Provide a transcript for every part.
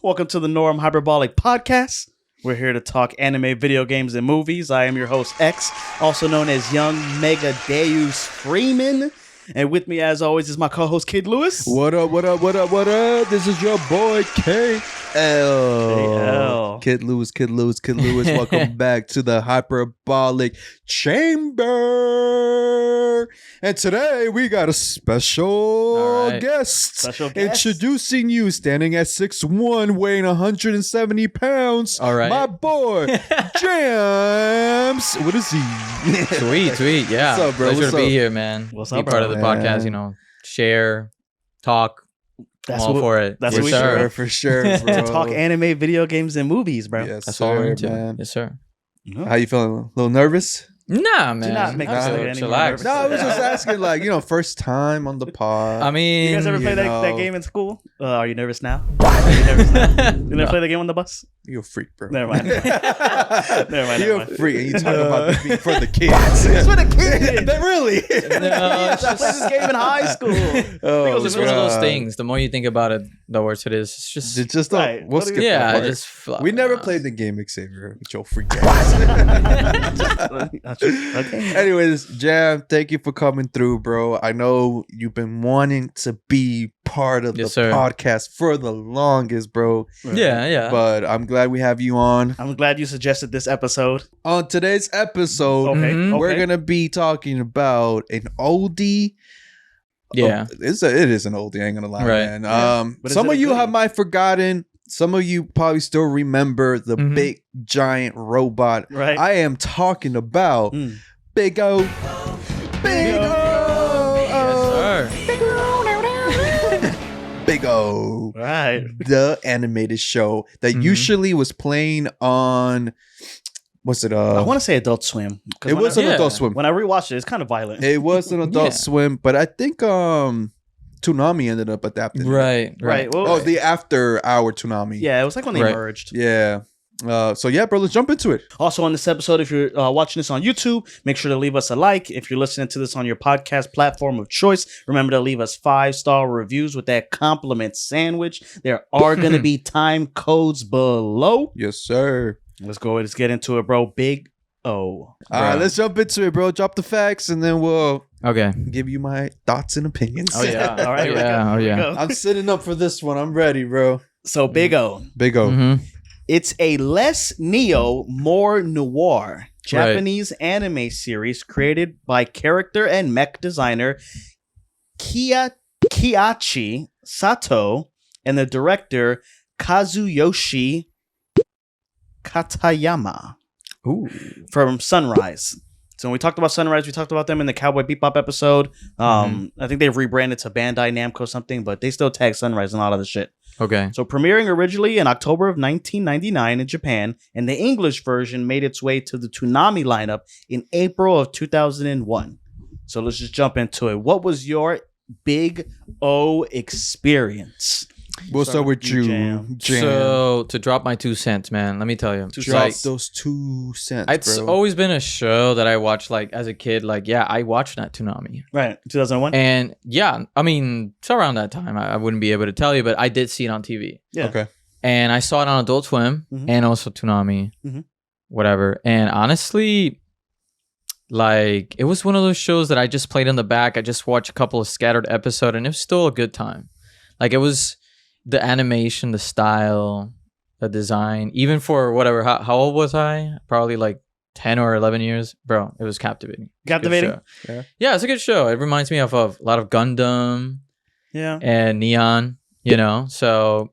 Welcome to the Norm Hyperbolic podcast. We're here to talk anime, video games, and movies. I am your host, X, also known as Young Mega Deus Freeman. And with me, as always, is my co-host, Kid Lewis. What up? This is your boy, KL. Kid Lewis. Welcome back to the Hyperbolic Chamber. And today, we got a special guest. Introducing you, standing at 6'1", weighing 170 pounds. All right. My boy, Jams. What is he? Sweet. Yeah. What's up, bro? Pleasure to be here, man. What's be up, part bro? of the podcast, share, talk. That's I'm all for it. That's yes, what we sir. do. For sure, bro. Talk anime, video games, and movies, bro. Yes, That's all I'm into. man. Yes, sir. No. How you feeling? A little nervous? Nah, man. Do not make us look any more chillax. nervous. No, I was just asking, first time on the pod. I mean, You guys ever play you that know. game in school? Are you nervous now? You never play the game on the bus? You're a freak, bro. Never mind. You're Never a mind. freak, and you talk about this being for the kids. It's for the kids. Really? No, I it's played this game in high school. Oh, it's one of those things. The more you think about it, the worse it is. It's just, It's just Right. we'll What do skip you- that yeah, part. just fly. We never played the game Xavier with your freak ass. Okay. Anyways, Jam, thank you for coming through, bro. I know you've been wanting to be part of Yes, the sir. podcast for the longest, bro. Yeah. But I'm glad we have you on. I'm glad you suggested this episode. On today's episode, Okay. Mhm. we're okay. gonna be talking about an oldie. Yeah. It is an oldie. I ain't gonna lie, Right. man. Yeah. But is Some it of a you goodie? might forgotten. Some of you probably still remember the Mhm. big giant robot. Right. I am talking about Mm. Big O. Big O. Yes, sir. Big O. Right. The animated show that Mhm. usually was playing on. What's it? I want to say Adult Swim. 'Cause It when was I- an Yeah. Adult Swim. When I rewatched it, it's kind of violent. It was an Adult Yeah. Swim, but I think Toonami ended up adapting. it. Right. Right. Well, Oh, the after hour Toonami. yeah, it was like when they Right. merged. Yeah. So yeah, bro, let's jump into it. Also, on this episode, if you're watching this on YouTube, make sure to leave us a like. If you're listening to this on your podcast platform of choice, remember to leave us 5-star reviews with that compliment sandwich. There are going to be time codes below. Yes, sir. Let's go. Let's get into it, bro. Big O. All right, let's jump into it, bro. Drop the facts, and then we'll Okay. give you my thoughts and opinions. Oh, yeah. All right. Here we go. Yeah, oh, Here we yeah. go. I'm sitting up for this one. I'm ready, bro. So, Big O. Big O. Mhm. It's a less neo, more noir Japanese anime series created by character and mech designer Kiachi Sato and the director Kazuyoshi Katayama Ooh. from Sunrise. So when we talked about Sunrise, we talked about them in the Cowboy Bebop episode. I think they've rebranded to Bandai Namco something, but they still tag Sunrise and all of the shit. Okay. So premiering originally in October of 1999 in Japan, and the English version made its way to the Toonami lineup in April of 2001. So let's just jump into it. What was your Big O experience? We'll start with you, Jam. So to drop my 2 cents, man, let me tell you. Drop Like, those 2 cents, it's bro. always been a show that I watched like as a kid. Like, yeah, I watched that Toonami. Right, 2001? And yeah, I mean, it's around that time. I wouldn't be able to tell you, but I did see it on TV. Yeah. Okay. And I saw it on Adult Swim Mhm. and also Toonami, Mhm. whatever. And honestly, like, it was one of those shows that I just played in the back. I just watched a couple of scattered episodes, and it was still a good time. Like, it was the animation, the style, the design, even for whatever. How old was I? Probably like 10 or 11 years. Bro, it was captivating. It's a good Captivating? show. Yeah, it's a good show. It reminds me of a lot of Gundam Yeah. and Neon, so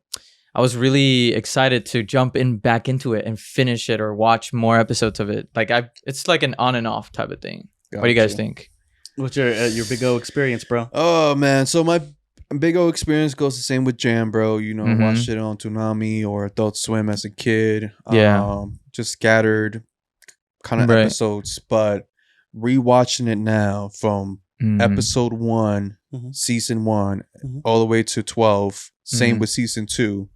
I was really excited to jump back into it and finish it or watch more episodes of it. Like, it's like an on and off type of thing. What do you guys Gotcha. think? What's your Big O experience, bro? Oh man, so my Big O experience goes the same with Jam, bro. Mhm. Watched it on Toonami or Adult Swim as a kid. Yeah. Just scattered kind of Right. episodes, but rewatching it now from Mhm. episode 1, Mhm. season 1, Mhm. all the way to 12. Same Mhm. with season 2.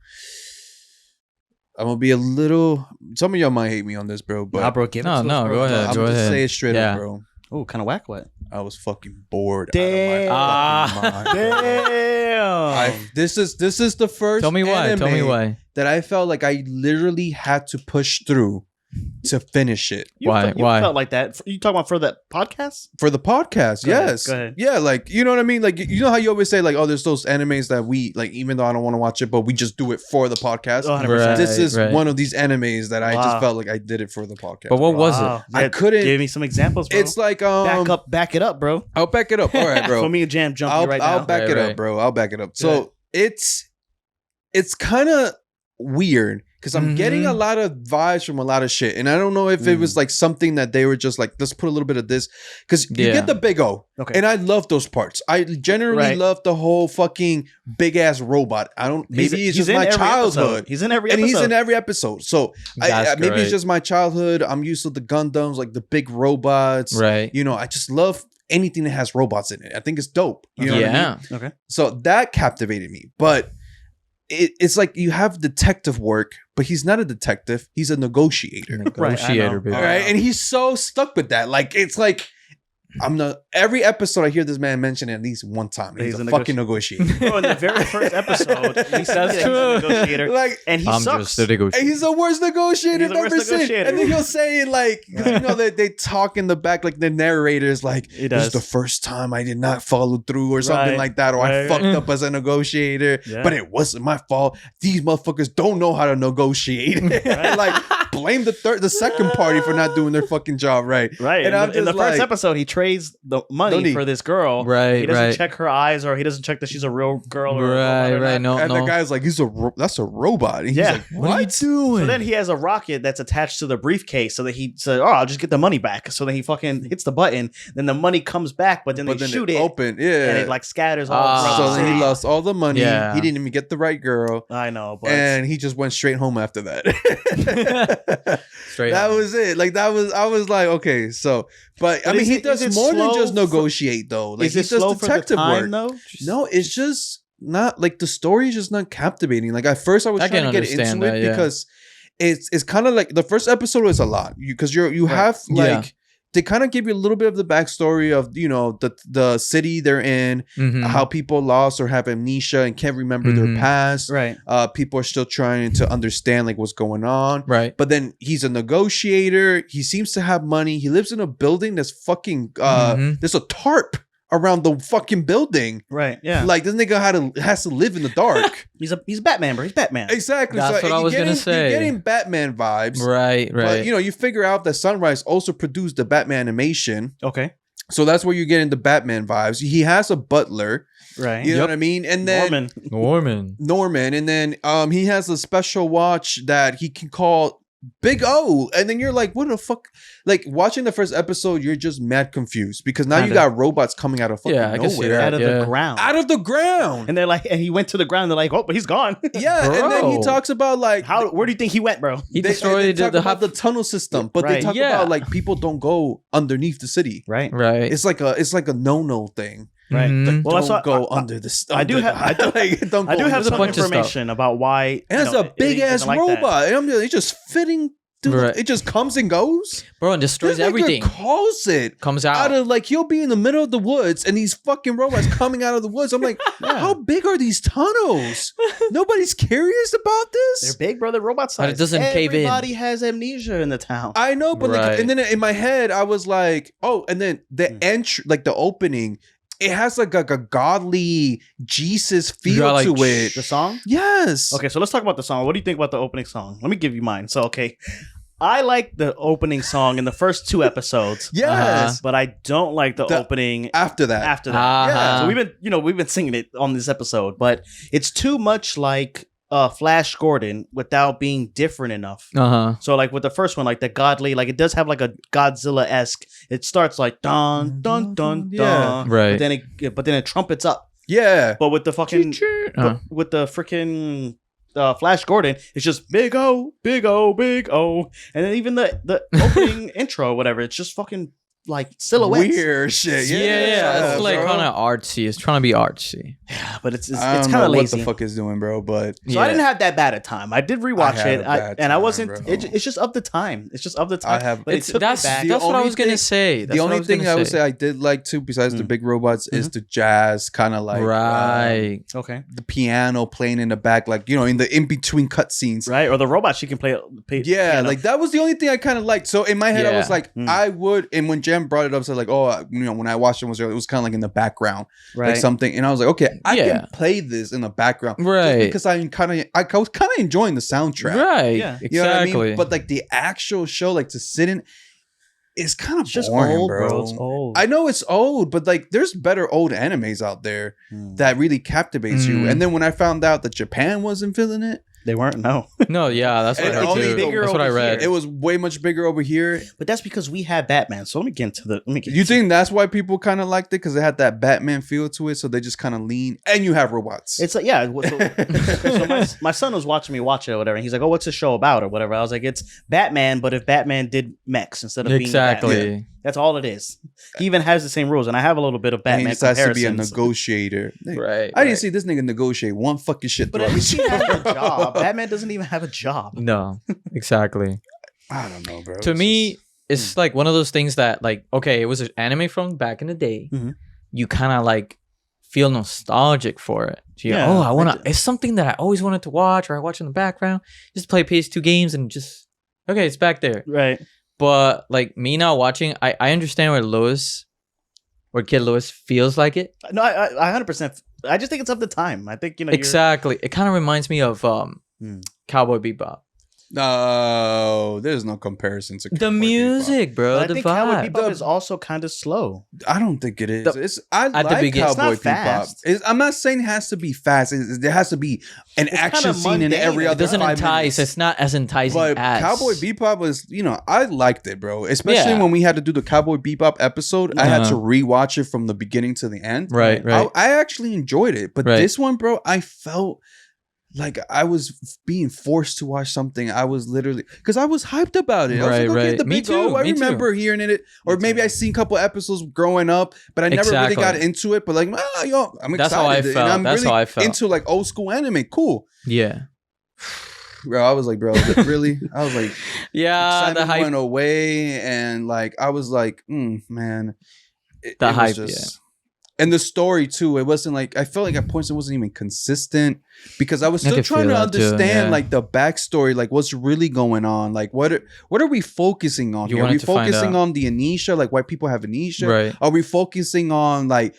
I'm gonna be a little. Some of y'all might hate me on this, bro. But Nah, bro, give it No, to no, us, bro. go ahead. I'm Go just ahead. say it straight Yeah. up, bro. Oh, kind of whack what? I was fucking bored. Damn. Out of my fucking mind. Damn. This is the first. Tell me why. That I felt like I literally had to push through to finish it. Why? You felt like that? You talking about for that podcast? For the podcast, Go yes. ahead. Yeah, like, you know what I mean? Like, you know how you always say, like, oh, there's those animes that we, like, even though I don't want to watch it, but we just do it for the podcast. 100%. This is one of these animes that I just felt like I did it for the podcast. But what was it? I couldn't. Give me some examples, bro. It's like, back it up, bro. I'll back it up. All right, bro. For me and Jam jumping right now. I'll back it up, bro. I'll back it up. So it's kind of weird because I'm getting a lot of vibes from a lot of shit, and I don't know if it was like something that they were just like, let's put a little bit of this, because you get the big O, and I love those parts. I generally love the whole fucking big ass robot. I don't. Maybe it's just my childhood. He's in every episode. And he's in every episode. So maybe it's just my childhood. I'm used to the Gundams, like the big robots. Right. You know, I just love anything that has robots in it. I think it's dope. You know what I mean? Okay. So that captivated me, but. It's like you have detective work, but he's not a detective. He's a negotiator. Negotiator, baby. All right. And he's so stuck with that. Like, it's like, every episode I hear this man mention it at least one time. He's a fucking negotiator. Bro, in the very first episode, he says he's a negotiator. Like, and he sucks. Just a negotiator. And he's the worst negotiator I've ever seen. And then he'll say it like, you know, they talk in the back, like the narrators, like, this is the first time I did not follow through or something like that, or I fucked up as a negotiator, but it wasn't my fault. These motherfuckers don't know how to negotiate. Like, blame the second party for not doing their fucking job right. Right. And in the first episode, he trades the money for this girl. Right. He doesn't check her eyes, or he doesn't check that she's a real girl. Or right. No. And the guy's like, that's a robot. And he's like, what are you doing? So then he has a rocket that's attached to the briefcase, so that he said, "Oh, I'll just get the money back." So then he fucking hits the button. Then the money comes back, but then they shoot it open, and it like scatters all around. So then he lost all the money. Yeah. He didn't even get the right girl. I know, but and he just went straight home after that. That was it. Like I was like, okay, so, but I mean, he does more than just negotiate though. Like, he does detective work. No, it's just not like the story is just not captivating. Like at first I was trying to get into it because it's kind of like the first episode was a lot because you have like they kind of give you a little bit of the backstory of, you know, the city they're in, how people lost or have amnesia and can't remember their past. Right. People are still trying to understand like what's going on. Right. But then he's a negotiator. He seems to have money. He lives in a building that's fucking there's a tarp around the fucking building. Right. Yeah. Like this nigga has to live in the dark. He's Batman, bro. He's Batman. Exactly. That's what I was gonna say. You're getting Batman vibes. Right. But you know, you figure out that Sunrise also produced the Batman animation. Okay. So that's where you're getting the Batman vibes. He has a butler. Right. You know what I mean? And then Norman. And then he has a special watch that he can call Big O. And then you're like, what the fuck? Like watching the first episode, you're just mad confused because now you got robots coming out of fucking nowhere. Out of the ground. Out of the ground. And they're like, and he went to the ground. They're like, oh, but he's gone. Yeah. Bro. And then he talks about like, where do you think he went, bro? He destroyed the tunnel system, but they talk about like people don't go underneath the city. Right. It's like a no thing. Right. Like, don't go under the stuff. I do have some information about why. And it's a big ass robot. And I'm it's just fitting. Dude, it just comes and goes, bro, and destroys everything. Comes out of like he'll be in the middle of the woods, and these fucking robots coming out of the woods. I'm like, how big are these tunnels? Nobody's curious about this. They're big, bro. They're robot size. But it doesn't cave in. Everybody has amnesia in the town. I know, but like, and then in my head, I was like, oh, and then the entry, like the opening. It has like a godly Jesus feel to it. The song? Yes. Okay, so let's talk about the song. What do you think about the opening song? Let me give you mine. So, okay. I like the opening song in the first 2 episodes. Yes. But I don't like the opening after that. Yeah. So we've been singing it on this episode, but it's too much like Flash Gordon without being different enough. So like with the first one, like the godly, like it does have like a Godzilla-esque. It starts like dun dun dun dun, right? But then it trumpets up. Yeah. But with the fucking with the freaking Flash Gordon, it's just big O, big O, big O, and then even the opening intro, or whatever, it's just fucking like silhouettes. Weird shit. Yeah. It's like kind of artsy. It's trying to be artsy. Yeah, but it's I don't kind of know lazy. what the fuck is doing, bro? But so I didn't have that bad a time. I did rewatch I wasn't. Bro. It's just of the time. It's just of the time. I have. But it took me back. That's what I was gonna say. The only thing I would say I did like too, besides the big robots, is the jazz kind of like right. Okay. The piano playing in the back, like in the in between cutscenes, right? Or the robot she can play yeah, piano. Like that was the only thing I kind of liked. So in my head, I was like, I would. And when Jem brought it up, so like, when I watched it was kind of like in the background, right? Like something, and I was like, okay, I can play this in the background, right? Because I was kind of enjoying the soundtrack, right? Yeah, exactly. You know what I mean? But like the actual show, like to sit in. It's kind of just boring, old, bro. It's old. I know it's old, but like there's better old animes out there that really captivates you. And then when I found out that Japan wasn't feeling it, they weren't. No, yeah, that's what I heard too. That's what I read. It was way much bigger over here. But that's because we had Batman. So let me get into the. You think that's why people kind of liked it because it had that Batman feel to it? So they just kind of lean, and you have robots. It's like so my son was watching me watch it or whatever. And he's like, "Oh, what's the show about?" or whatever. I was like, "It's Batman, but if Batman did mechs instead of being Batman." That's all it is. He even has the same rules, and I have a little bit of Batman. He decides to be a negotiator, right? I didn't see this nigga negotiate one fucking shit. But at least he has a job. Batman doesn't even have a job. No, exactly. I don't know, bro. To me, it's like one of those things that, like, okay, it was an anime from back in the day. Mm-hmm. You kind of like feel nostalgic for it. So I want to. It's something that I always wanted to watch, or I watch in the background. Just play PS2 games and just it's back there, right? But like me now watching, I understand where Kid Lewis feels like it. No, I 100%. I just think it's up to time. I think exactly. It kind of reminds me of Cowboy Bebop. No, there's no comparison to the music, Bebop. bro. I think Cowboy Bebop is also kind of slow. I don't think it is. I like Cowboy Bebop. I'm not saying it has to be fast. There has to be an action scene in every other. It doesn't entice. It's not as enticing but as Cowboy Bebop was. I liked it, bro. Especially when we had to do the Cowboy Bebop episode. I had to rewatch it from the beginning to the end. Right. I actually enjoyed it, but this one, bro, I felt like I was being forced to watch something. I was literally because I was hyped about it. I was like, okay, the Big O. I remember hearing it, or maybe I seen a couple episodes growing up, but I never really got into it. But like, I'm excited. That's how I felt. And I'm That's really how I felt. into like old school anime. Cool. Yeah. Bro, I was like, bro, really? I was like, yeah, the hype went away, and like I was like, man, the hype, And the story too, it wasn't like I felt like at points it wasn't even consistent because I was still trying to understand like the backstory, like what's really going on, like what are we focusing on here? Are we focusing on the amnesia, like why people have amnesia? Right. Are we focusing on like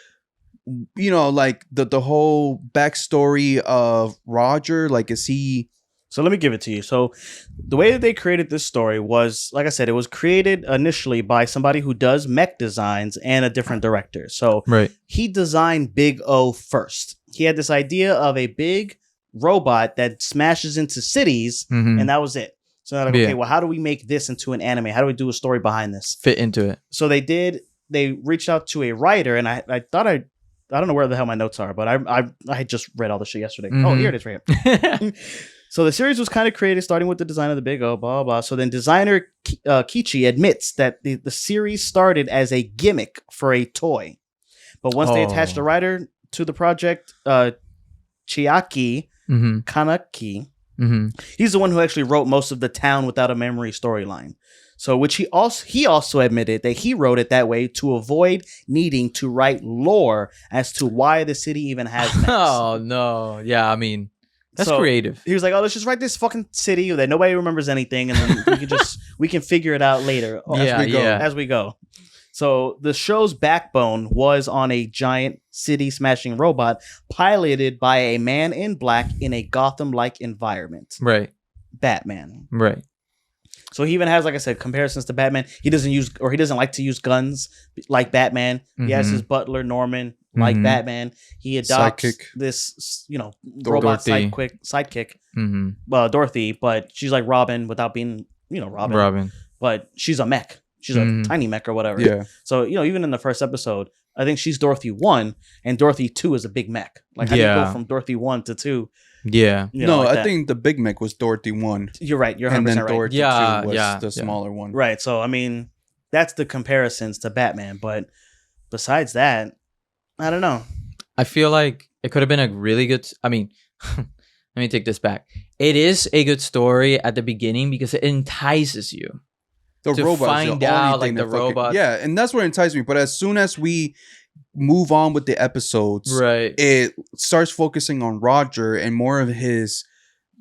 like the whole backstory of Roger? Like is he? So let me give it to you. So the way that they created this story was, like I said, it was created initially by somebody who does mech designs and a different director. So he designed Big O first. He had this idea of a big robot that smashes into cities, and that was it. So they're like, okay, well, how do we make this into an anime? How do we do a story behind this? Fit into it. So they reached out to a writer, and I thought I don't know where the hell my notes are, but I had just read all this shit yesterday. Oh, here it is right here. So the series was kind of created starting with the design of the Big O, blah, blah, blah. So then designer Kichi admits that the series started as a gimmick for a toy. But once they attached the writer to the project, Chiaki Kanaki, he's the one who actually wrote most of the Town Without a Memory storyline. So which he also admitted that he wrote it that way to avoid needing to write lore as to why the city even has mechs. Oh, no. Yeah, I mean... That's creative. He was like, "Oh, let's just write this fucking city that nobody remembers anything, and then we can figure it out later as we go." So the show's backbone was on a giant city-smashing robot piloted by a man in black in a Gotham-like environment. Right. Batman. Right. So he even has, like I said, comparisons to Batman. He doesn't like to use guns like Batman. He has his butler Norman. Like Batman, he adopts this, robot sidekick, Dorothy, but she's like Robin without being, Robin. But she's a mech. She's a tiny mech or whatever. Yeah. So, even in the first episode, I think she's Dorothy 1 and Dorothy 2 is a big mech. Like, how do you go from Dorothy 1 to 2? Yeah. I think the big mech was Dorothy 1. You're right. You're 100% and then right. Dorothy 2 was the smaller one. Right. So, I mean... that's the comparisons to Batman. But besides that, I don't know. I feel like it could have been a really good. I mean, let me take this back. It is a good story at the beginning because it entices you. The to robots, find out like the robots. Yeah, and that's what enticed me. But as soon as we move on with the episodes, right, it starts focusing on Roger and more of his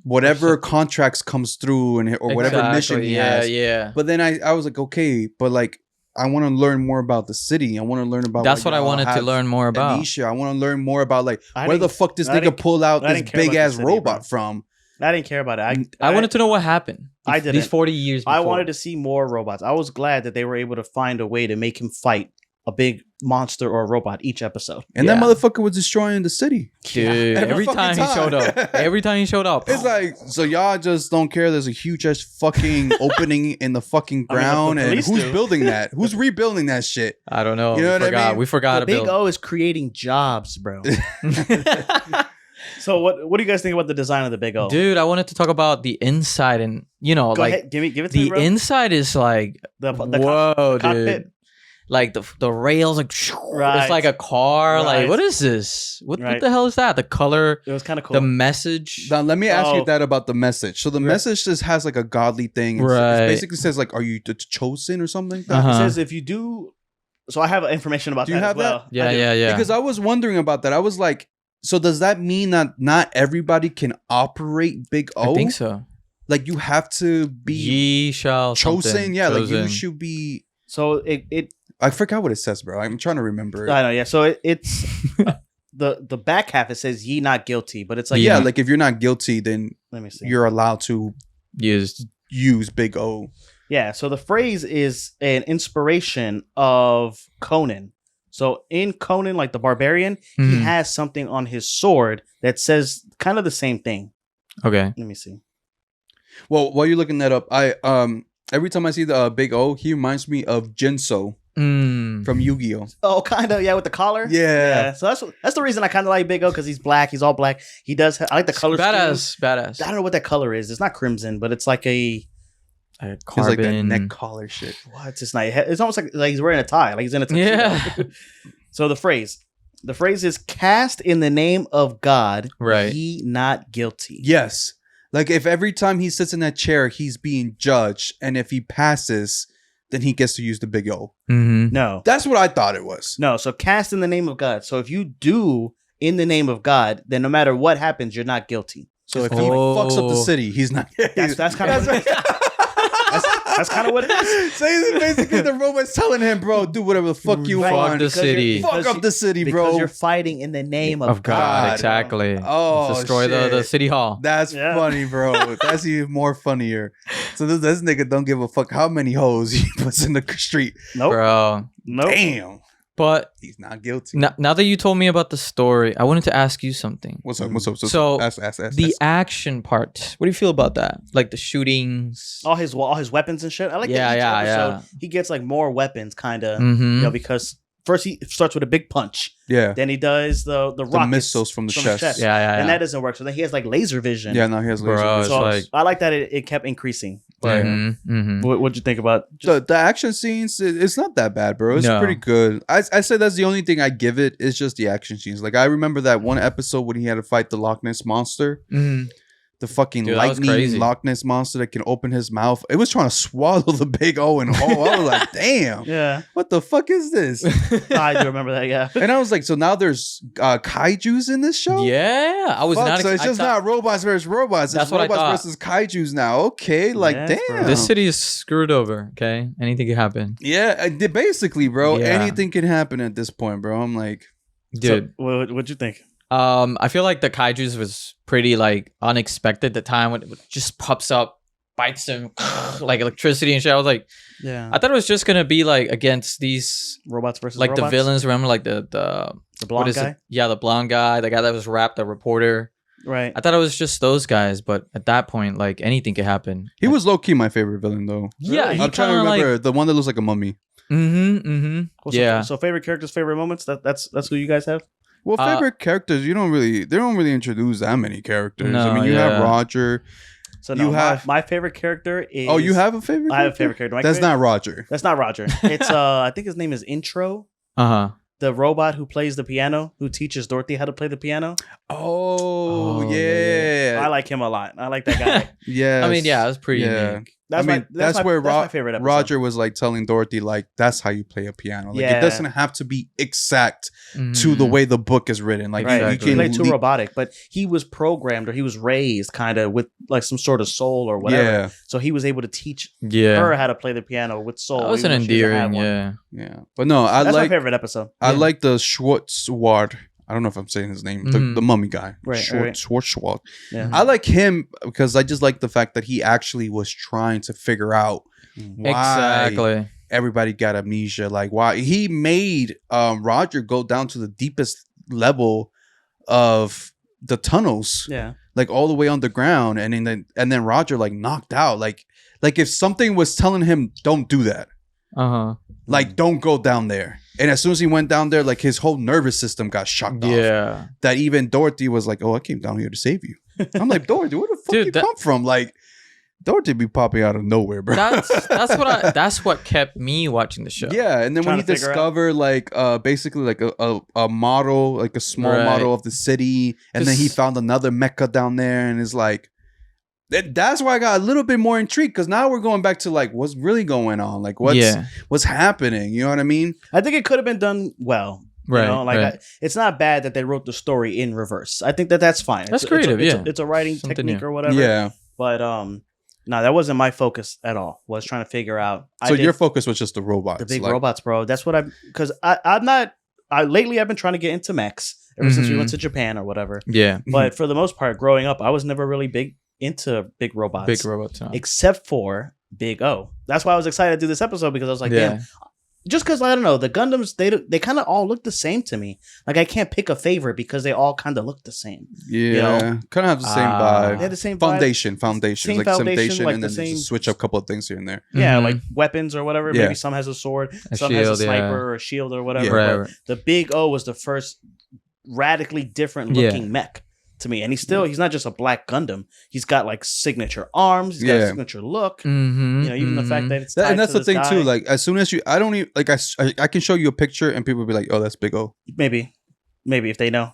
whatever contracts comes through and or whatever mission he has. Yeah. But then I was like, okay, but like I want to learn more about the city. I want to learn about. That's what I wanted to learn more about. Amnesia. I want to learn more about like where the fuck this nigga pull out this big ass robot from. I didn't care about it. I wanted to know what happened. I did these 40 years before. I wanted to see more robots. I was glad that they were able to find a way to make him fight a big monster or a robot each episode. And that motherfucker was destroying the city. Dude, every time he showed up. Every time he showed up. It's like, so y'all just don't care there's a huge ass fucking opening in the fucking ground. And who's building that? Who's rebuilding that shit? I don't know. You know what I mean? We forgot to build. Big O is creating jobs, bro. So what do you guys think about the design of the Big O? Dude, I wanted to talk about the inside and, Go ahead. Give it to me, bro. The inside is like, whoa, dude. Like the rails, like it's like a car. Like, what is this? What the hell is that? The color. It was kind of cool. The message. Now let me ask you that about the message. So the message just has like a godly thing. It basically says like, "Are you the chosen?" or something like that. It says if you do. So I have information about that. Do you have that? Yeah. Because I was wondering about that. I was like, so does that mean that not everybody can operate Big O? I think so. Like you have to be ye shall chosen. Yeah, like you should be. So it I forgot what it says, bro. I'm trying to remember it. I know, yeah. So it's the back half. It says "ye not guilty," but it's like like if you're not guilty, then let me see. You're allowed to use Big O. Yeah. So the phrase is an inspiration of Conan. So in Conan, like the Barbarian, he has something on his sword that says kind of the same thing. Okay. Let me see. Well, while you're looking that up, I every time I see the Big O, he reminds me of Jinso. From Yu-Gi-Oh. Oh, kind of, yeah, with the collar. Yeah. So that's the reason I kind of like Big O, because he's black. He's all black. He does. I like the color. Badass. I don't know what that color is. It's not crimson, but it's like a carbon. It's like that neck collar shit. What? It's not. It's almost like he's wearing a tie. Like he's in a tuxedo. Yeah. So the phrase is cast in the name of God. Right. Ye not guilty. Yes. Like if every time he sits in that chair, he's being judged, and if he passes, then he gets to use the Big O. Mm-hmm. No. That's what I thought it was. No, so cast in the name of God. So if you do in the name of God, then no matter what happens, you're not guilty. So if he fucks up the city, he's not. That's kind of that's kind of what it is. So basically the robot's telling him, bro, do whatever the fuck you want. Fuck the city. Fuck up the city, bro. Because you're fighting in the name of God. Exactly. Oh, destroy the city hall. That's funny, bro. That's even more funnier. So this nigga don't give a fuck how many hoes he puts in the street. Nope. Bro. Nope. Damn. But he's not guilty. Now that you told me about the story, I wanted to ask you something. What's up? So ask. The action part. What do you feel about that? Like the shootings, all his weapons and shit. I like that each episode he gets like more weapons, kind of. Because first he starts with a big punch. Yeah. Then he does the missiles from the chest. Yeah. And that doesn't work. So then he has like laser vision. Yeah, no, he has laser vision. So like, I like that it kept increasing. What'd you think about the action scenes? It's not that bad, bro. It's pretty good. I say that's the only thing I give it is just the action scenes. Like I remember that one episode when he had to fight the Loch Ness monster. The fucking lightning Loch Ness monster that can open his mouth. It was trying to swallow the Big O and whole. I was like, damn. Yeah. What the fuck is this? I do remember that, yeah. And I was like, so now there's kaijus in this show? Yeah. I was not. So it's just not robots versus robots. It's robots versus kaijus now. Okay. Like, damn. Bro. This city is screwed over. Okay. Anything can happen. Yeah. Basically, bro. Yeah. Anything can happen at this point, bro. I'm like. Dude. So, what'd you think? I feel like the kaijus was pretty like unexpected. The time when it just pops up, bites him like electricity and shit. I was like, I thought it was just gonna be like against these robots versus like robots? the villains. Remember, like the blonde guy? Yeah, the blonde guy, the guy that was wrapped, the reporter. Right. I thought it was just those guys, but at that point, like anything could happen. He was low key my favorite villain though. Yeah, I'm trying to remember the one that looks like a mummy. Yeah. So favorite characters, favorite moments. That's who you guys have. Well, favorite characters, they don't really introduce that many characters. No, I mean, you have Roger. So no, my favorite character is. Oh, you have a favorite? I have a favorite character. That's not Roger. That's not Roger. It's I think his name is Intro. The robot who plays the piano, who teaches Dorothy how to play the piano. Oh yeah. I like him a lot. I like that guy. Yeah. I mean, yeah, it was pretty unique. That's where my favorite episode. Roger was like telling Dorothy, like, that's how you play a piano. Like, it doesn't have to be exact to the way the book is written. Like, you can play too robotic, but he was programmed or he was raised kind of with like some sort of soul or whatever. Yeah. So he was able to teach her how to play the piano with soul. That was an endearing, yeah. But no, that's my favorite episode. I like the Schwartzwald. I don't know if I'm saying his name. The mummy guy. Right. Schwartzwald. Yeah. I like him because I just like the fact that he actually was trying to figure out why everybody got amnesia. Like why he made Roger go down to the deepest level of the tunnels. Yeah. Like all the way underground. And then Roger like knocked out. Like if something was telling him, don't do that. Like, don't go down there. And as soon as he went down there, like his whole nervous system got shocked off. Yeah. That even Dorothy was like, oh, I came down here to save you. I'm like, Dorothy, where the fuck you come from? Like, Dorothy be popping out of nowhere, bro. That's what kept me watching the show. Yeah, and then when he discovered like basically like a model, like a small model of the city, and then he found another mecha down there, and is like, that's why I got a little bit more intrigued, because now we're going back to like what's really going on, like what's happening. You know what I mean? I think it could have been done well. Right. You know? Like it's not bad that they wrote the story in reverse. I think that's fine. That's creative. It's a writing technique or whatever. Yeah. But no, that wasn't my focus at all. Was trying to figure out. So your focus was just the robots, the big robots, bro. That's what because I'm not. Lately I've been trying to get into mechs ever since we went to Japan or whatever. Yeah. But for the most part, growing up, I was never really into big robots. Except for Big O. That's why I was excited to do this episode, because I was like, damn. Just because, I don't know, the Gundams, they kind of all look the same to me. Like, I can't pick a favorite because they all kind of look the same. Yeah. You know? Kind of have the same vibe. They have the same foundation. Same like foundation, like and then just switch up a couple of things here and there. Yeah, like weapons or whatever. Yeah. Maybe some has a sword, some shield, has a sniper or a shield or whatever. Yeah. Right. The Big O was the first radically different looking mech to me, and he's not just a black Gundam. He's got like signature arms. He's got a signature look. You know, even the fact that it's tied and that's to the thing guy. too. Like as soon as I don't even like I can show you a picture and people will be like, oh, that's Big O. Maybe if they know.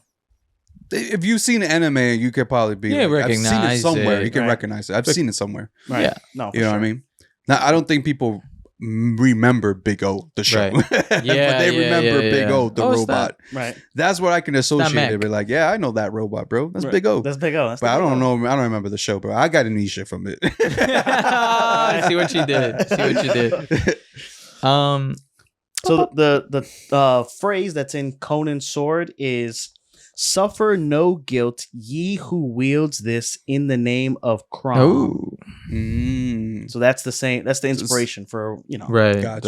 If you've seen anime, you could probably be recognize. I've seen it somewhere. You can recognize it. I've seen it somewhere. Right. Yeah. No. You know what I mean? Now I don't think people remember Big O the show, but they remember Big O the robot. Right. That's what I can associate it with. Like, yeah, I know that robot, bro. That's Big O. That's Big O. But I don't know. I don't remember the show, bro. I got amnesia from it. See what you did. So the phrase that's in Conan's sword is "Suffer no guilt, ye who wields this in the name of Kron." Oh. So that's the same. That's the inspiration for, you know. Right. Got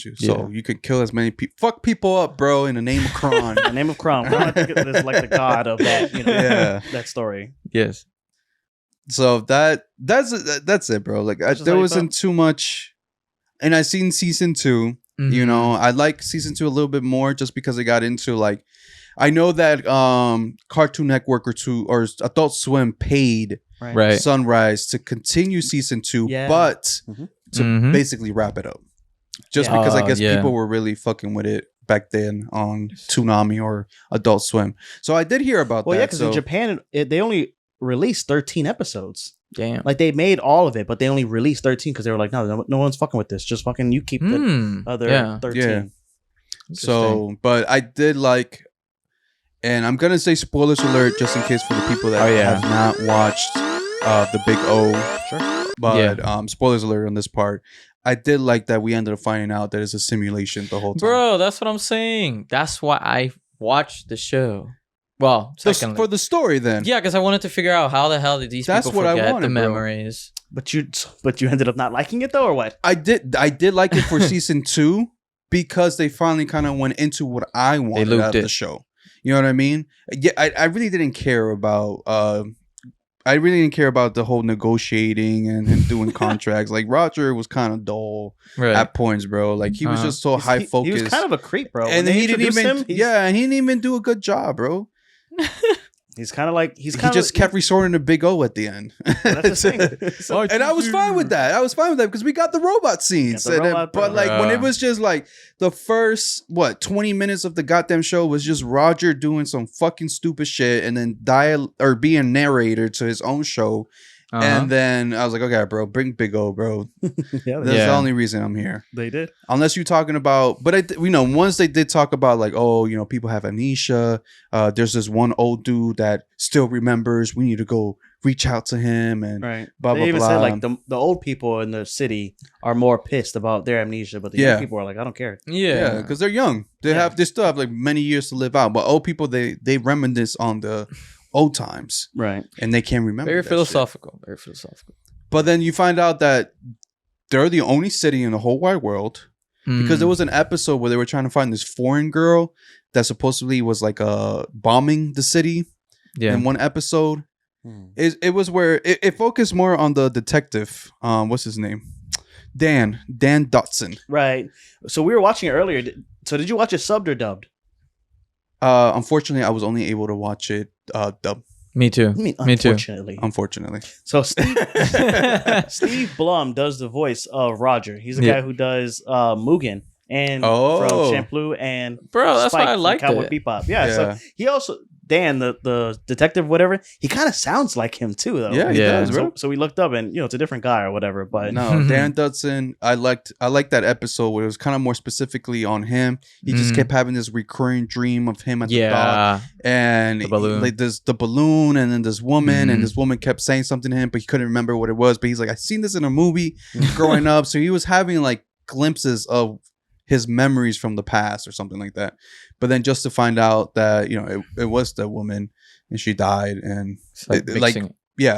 you. So you can kill as many people. Fuck people up, bro, in the name of Kron. In the name of Kron. I think it is like the god of that. You know, that story. Yes. So that's it, bro. Like there wasn't too much, and I seen season 2. You know, I like season 2 a little bit more just because it got into like. I know that Cartoon Network or Adult Swim paid Sunrise to continue season 2, but to basically wrap it up. Just because I guess people were really fucking with it back then on Toonami or Adult Swim. So I did hear about that. Well, yeah, because in Japan, they only released 13 episodes. Damn. Like they made all of it, but they only released 13 because they were like, no one's fucking with this. Just fucking you keep the other 13. Yeah. So, but I did like... And I'm going to say spoilers alert just in case for the people that have not watched the Big O. Sure. But spoilers alert on this part. I did like that we ended up finding out that it's a simulation the whole time. Bro, that's what I'm saying. That's why I watched the show. Well, secondly. For the story then. Yeah, because I wanted to figure out how the hell did these people forget the memories. But you ended up not liking it though, or what? I did like it for season 2 because they finally kind of went into what I wanted out of the show. You know what I mean? Yeah, I really didn't care about the whole negotiating and him doing contracts. Like Roger was kind of dull at points, bro. Like he was just so high focused. He was kind of a creep, bro. And he didn't even he didn't even do a good job, bro. He's kind of like he just kept resorting to Big O at the end. That's the thing. So, and I was fine with that. Because we got the robot scenes. But like when it was just like the first 20 minutes of the goddamn show was just Roger doing some fucking stupid shit and then being narrator to his own show. And then I was like, okay, bro, bring Big O, bro. That's the only reason I'm here. They did. Unless you're talking about, but once they did talk about like, people have amnesia. There's this one old dude that still remembers. We need to go reach out to him and blah, they blah, blah. said like the old people in the city are more pissed about their amnesia, but the young people are like, I don't care. Yeah, because they're young. They still have like many years to live out. But old people, they reminisce on the old times, right? And they can't remember. Very philosophical. But then you find out that they're the only city in the whole wide world because there was an episode where they were trying to find this foreign girl that supposedly was like bombing the city. In one episode, it was where it focused more on the detective. What's his name? Dan Dotson. Right. So we were watching it earlier. So did you watch it subbed or dubbed? Unfortunately, I was only able to watch it dubbed. Me too. I mean, unfortunately. Unfortunately. So Steve Blum does the voice of Roger. He's the guy who does Mugen and from Shampoo and that's Spike why I liked Cowboy it. Bebop. Yeah. So he also Dan, the detective, whatever. He kind of sounds like him too, though. Yeah, he does, bro. So we looked up, and it's a different guy or whatever. But no, Dan Dotson. I liked that episode where it was kind of more specifically on him. He just kept having this recurring dream of him at the dock, and like the balloon, and then this woman, and this woman kept saying something to him, but he couldn't remember what it was. But he's like, I seen this in a movie growing up, so he was having like glimpses of his memories from the past or something like that. But then just to find out that it was the woman and she died, and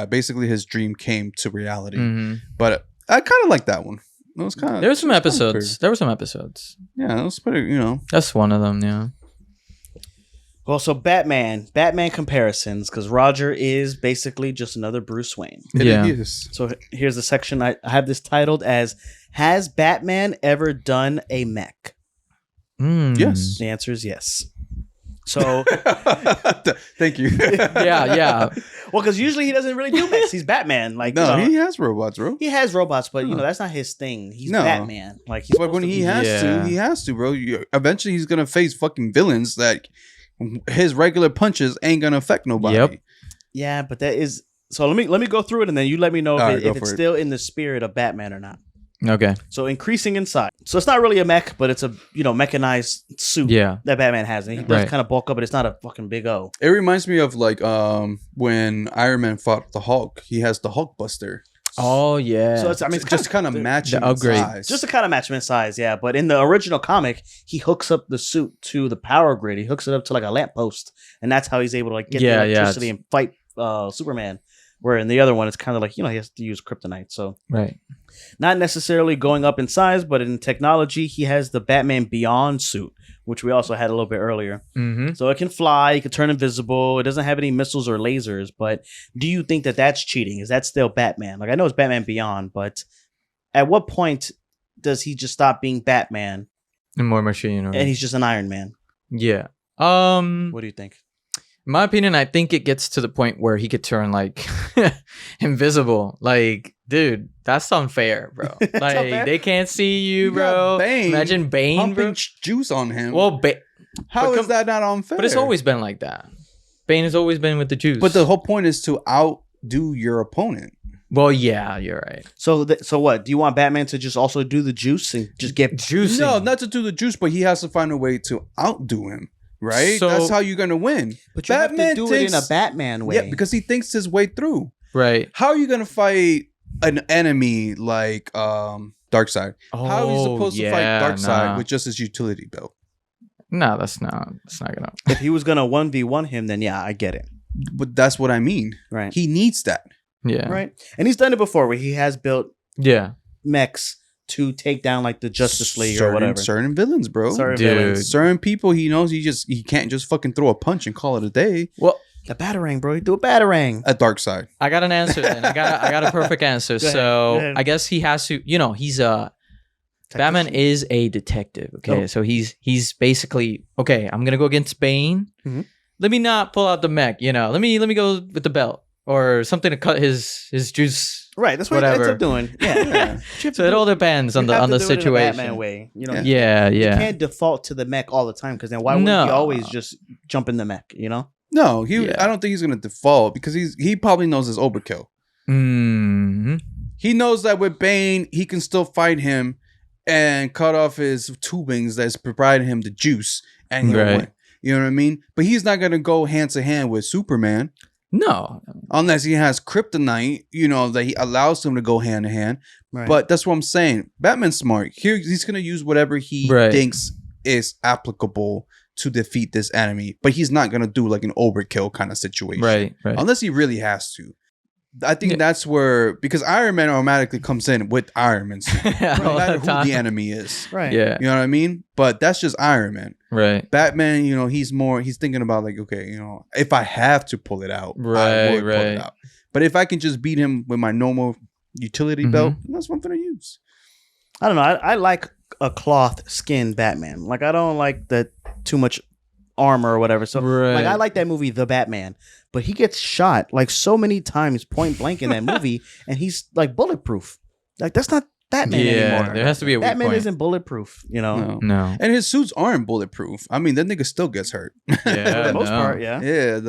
basically his dream came to reality. But I kind of like that one. It was kind of there were some episodes. Yeah, it was pretty. That's one of them. Yeah. Well, so Batman comparisons, because Roger is basically just another Bruce Wayne. It is. So here's the section I have this titled as, has Batman ever done a mech? Yes. The answer is yes. So thank you. yeah. Well, because usually he doesn't really do mechs. He's Batman. Like he has robots, bro. He has robots, but that's not his thing. He's Batman. Like he's but when he has to, bro. Eventually, he's gonna face fucking villains that his regular punches ain't gonna affect nobody. Yep. Yeah, but that is so. Let me go through it, and then you let me know if it's still in the spirit of Batman or not. Okay. So increasing in size. So it's not really a mech, but it's a mechanized suit that Batman has, and he does kind of bulk up, but it's not a fucking big O. It reminds me of like when Iron Man fought the Hulk. He has the Hulk Buster. Oh yeah. So it's just kind of matching the upgrade. Size. Just to kind of match him in size, yeah. But in the original comic, he hooks up the suit to the power grid. He hooks it up to like a lamppost, and that's how he's able to like get the electricity and fight Superman. Where in the other one, it's kind of like he has to use kryptonite. So not necessarily going up in size, but in technology, he has the Batman Beyond suit, which we also had a little bit earlier. So it can fly, it can turn invisible. It doesn't have any missiles or lasers. But do you think that that's cheating? Is that still Batman? Like I know it's Batman Beyond, but at what point does he just stop being Batman and more machine, and he's just an Iron Man? Yeah. What do you think? In my opinion, I think it gets to the point where he could turn like invisible. Like, dude, that's unfair, bro. Like, unfair? They can't see you, bro. Imagine Bane, pumping bro. Juice on him. Well, how is that not unfair? But it's always been like that. Bane has always been with the juice. But the whole point is to outdo your opponent. Well, yeah, you're right. So what? Do you want Batman to just also do the juice and just get juicing? No, not to do the juice, but he has to find a way to outdo him. Right? So, that's how you're going to win. But you Batman have to do it in a Batman way. Yeah, because he thinks his way through. Right. How are you going to fight an enemy like Darkseid? How are you supposed to fight Darkseid with just his utility belt? No, that's not going to. If he was going to 1v1 him, then yeah, I get it. But that's what I mean. Right. He needs that. Yeah. Right. And he's done it before where he has built mechs to take down like the Justice League or whatever. Certain villains, bro. Certain people he knows he can't just fucking throw a punch and call it a day. Well, the Batarang, bro. He do a Batarang. At Darkseid. I got an answer then. I got a perfect answer. Go ahead. I guess he has to, he's Batman is a detective, okay? So he's basically, okay, I'm going to go against Bane. let me not pull out the mech. Let me go with the belt or something to cut his juice. Right, that's what he ends up doing. Yeah. So it all depends on the situation. Batman way, You can't default to the mech all the time because then why would he always just jump in the mech? No, I don't think he's gonna default because he probably knows his overkill. Mm-hmm. He knows that with Bane, he can still fight him and cut off his tubings that's providing him the juice, and he'll win. You know what I mean? But he's not gonna go hand to hand with Superman. No, unless he has kryptonite, that he allows him to go hand to hand. But that's what I'm saying. Batman's smart. Here, he's gonna use whatever he thinks is applicable to defeat this enemy, but he's not gonna do like an overkill kind of situation, right? Unless he really has to. I think that's where, because Iron Man automatically comes in with Iron Man suit, no matter who the enemy is, right? Yeah, you know what I mean. But that's just Iron Man, right? Batman, he's thinking about like, okay, if I have to pull it out, I would pull it out. But if I can just beat him with my normal utility belt, that's what I'm gonna use. I don't know. I like a cloth skin Batman. Like I don't like the too much armor or whatever. So like I like that movie The Batman, but he gets shot like so many times point blank in that movie and he's like bulletproof. Like that's not Batman anymore. There has to be a Batman weak point. isn't bulletproof, No. And his suits aren't bulletproof. I mean, that nigga still gets hurt. Yeah, for the most part, yeah. You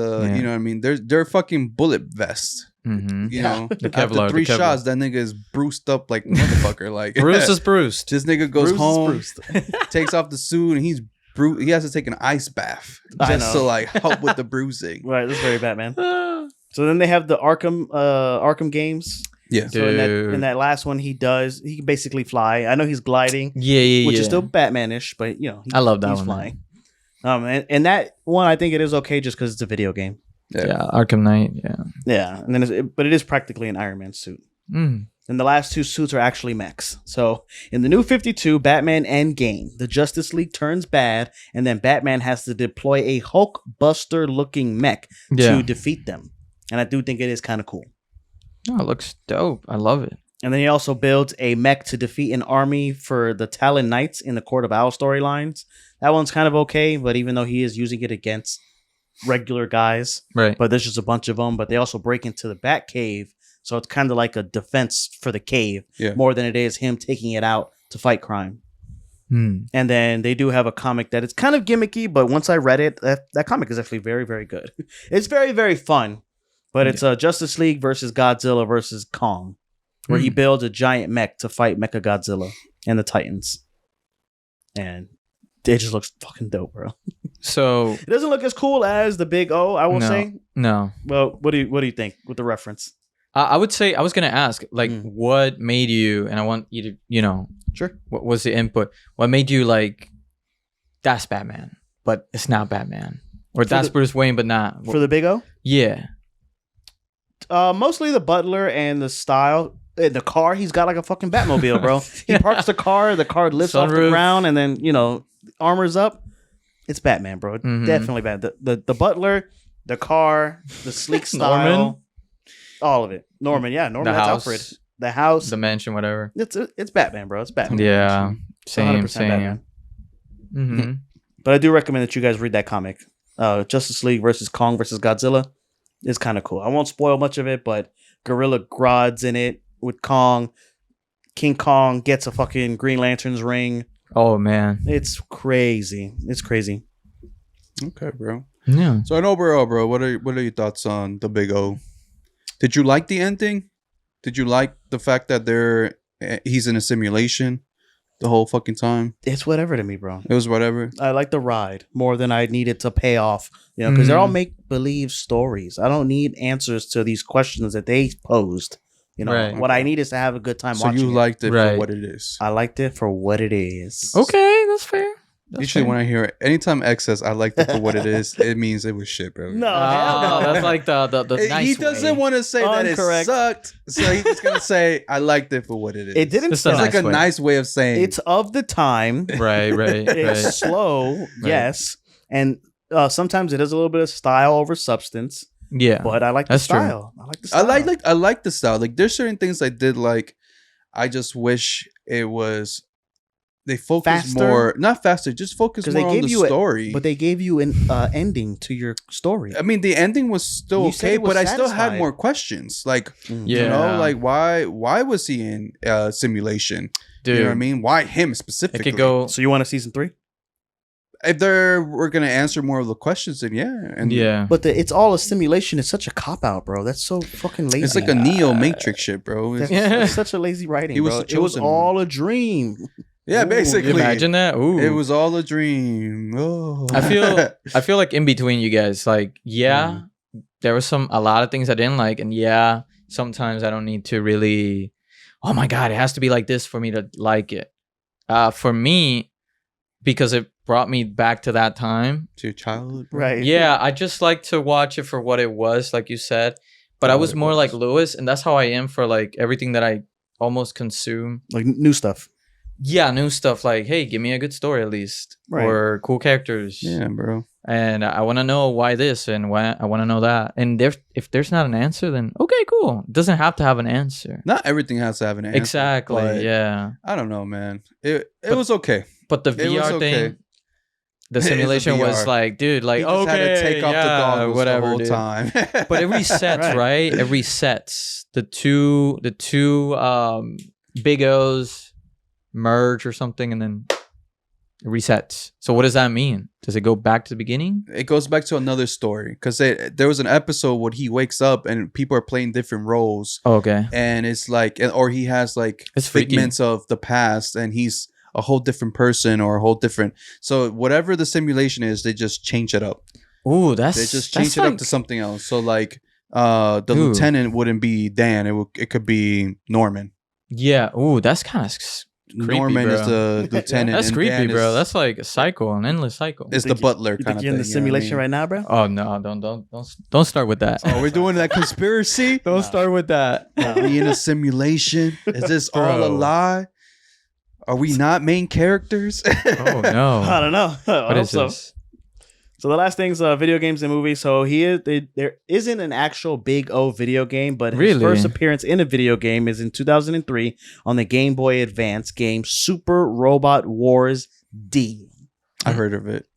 know what I mean? They're fucking bullet vests. Mm-hmm. The Kevlar, after 3 shots, that nigga is bruised up like motherfucker. Like Bruce is bruised. This nigga goes home, takes off the suit, and he has to take an ice bath just to like help with the bruising. Right, this is very Batman. So then they have the Arkham games. Yeah. So in that last one, he can basically fly. I know he's gliding. Yeah. Which is still Batman-ish, but I love that he's one. Flying. And that one, I think it is okay just because it's a video game. Yeah, Arkham Knight. Yeah. Yeah, and then but it is practically an Iron Man suit. Mm. And the last 2 suits are actually mechs. So in the New 52, Batman Endgame, the Justice League turns bad, and then Batman has to deploy a Hulk Buster looking mech to defeat them. And I do think it is kind of cool. Oh, it looks dope. I love it. And then he also builds a mech to defeat an army for the Talon Knights in the Court of Owls storylines. That one's kind of okay, but even though he is using it against regular guys, right? But there's just a bunch of them. But they also break into the Bat Cave, so it's kind of like a defense for the cave more than it is him taking it out to fight crime. And then they do have a comic that it's kind of gimmicky, but once I read it, that comic is actually very, very good. It's very, very fun. But it's Justice League versus Godzilla versus Kong, where he builds a giant mech to fight Mechagodzilla and the Titans. And it just looks fucking dope, bro. So it doesn't look as cool as the Big O, I will say. No. Well, what do you think with the reference? I would say, I was gonna ask, like, what made you? And I want you to, sure. What was the input? What made you like? That's Batman, but it's not Batman, or that's Bruce Wayne, but not for the Big O. Yeah. Mostly the butler and the style. The car, he's got like a fucking Batmobile, bro. He parks the car lifts off the ground, and then armors up. It's Batman, bro. Definitely Batman. The butler, the car, the sleek style, Norman? all of it. Norman, Norman. That's Alfred. The house, the mansion, whatever. It's Batman, bro. It's Batman. Yeah, same. Batman. But I do recommend that you guys read that comic. Justice League versus Kong versus Godzilla is kind of cool. I won't spoil much of it, but Gorilla Grodd's in it with Kong. King Kong gets a fucking Green Lantern's ring. Oh man, it's crazy. It's crazy. Okay, bro. Yeah. So in overall, bro, what are your thoughts on the Big O? Did you like the ending? Did you like the fact that he's in a simulation the whole fucking time? It's whatever to me, bro. It was whatever. I like the ride more than I needed to pay off, because they're all make-believe stories. I don't need answers to these questions that they posed. What I need is to have a good time watching it. So you liked it for what it is. I liked it for what it is. Okay, that's fair. Usually when I hear it, anytime X says I liked it for what it is, it means it was shit, bro. No, that's like the nice he doesn't want to say that it sucked, so he's just gonna say I liked it for what it is. It didn't. It's like a nice way of saying it's of the time. Right. It's slow, yes, and sometimes it is a little bit of style over substance. Yeah, but I like the style. True. I like the style. I like the style. Like there's certain things I did like. I just wish it was they focus more, not faster, just focus more on the story. But they gave you an ending to your story. I mean, the ending was still okay, but I still had more questions. Like, you know, like why was he in simulation? Dude, you know what I mean? Why him specifically? It could go. So you want a season 3? If we're gonna answer more of the questions, then yeah. But it's all a simulation. It's such a cop out, bro. That's so fucking lazy. It's like a Neo Matrix shit, bro. It's such a lazy writing. It was all a dream. Yeah, basically. You imagine that? Ooh. It was all a dream. Oh. I feel like in between you guys, like, there was a lot of things I didn't like, and sometimes I don't need to really. Oh my god, it has to be like this for me to like it. For me, because it brought me back to that time, to your childhood, bro. Right? Yeah, I just like to watch it for what it was, like you said. But I was more like Lewis, and that's how I am for like everything that I almost consume, like new stuff. Yeah, new stuff. Like, hey, give me a good story at least, or cool characters. Yeah, bro. And I want to know why this, and why I want to know that. And if there's not an answer, then okay, cool. It doesn't have to have an answer. Not everything has to have an answer. Exactly. Yeah. I don't know, man. It was okay. But the VR thing, the simulation was like, dude, like, you just had to take off the goggles whatever, the whole dude. time. But it resets, right? It resets. The two Big O's merge or something, and then it resets. So what does that mean? Does it go back to the beginning? It goes back to another story, because there was an episode where he wakes up and people are playing different roles. Oh, okay. And it's like, or he has like figments of the past, and he's a whole different person or a whole different. So whatever the simulation is, they just change it up. Ooh, they just change it up to something else. So like the lieutenant wouldn't be Dan. It could be Norman. Yeah. Ooh, that's kind of creepy, Norman bro. is the lieutenant. That's and creepy, Dan bro. That's like a cycle, an endless cycle. It's the butler You kind think of you're in thing. the simulation right now, bro? Oh no! Don't start with that. Oh, we're doing that conspiracy. Don't start with that. Are we in a simulation? Is this all a lie? Are we not main characters? Oh no! I don't know. What is this? So the last thing's video games and movies. So there isn't an actual Big O video game, but his first appearance in a video game is in 2003 on the Game Boy Advance game Super Robot Wars D. I heard of it.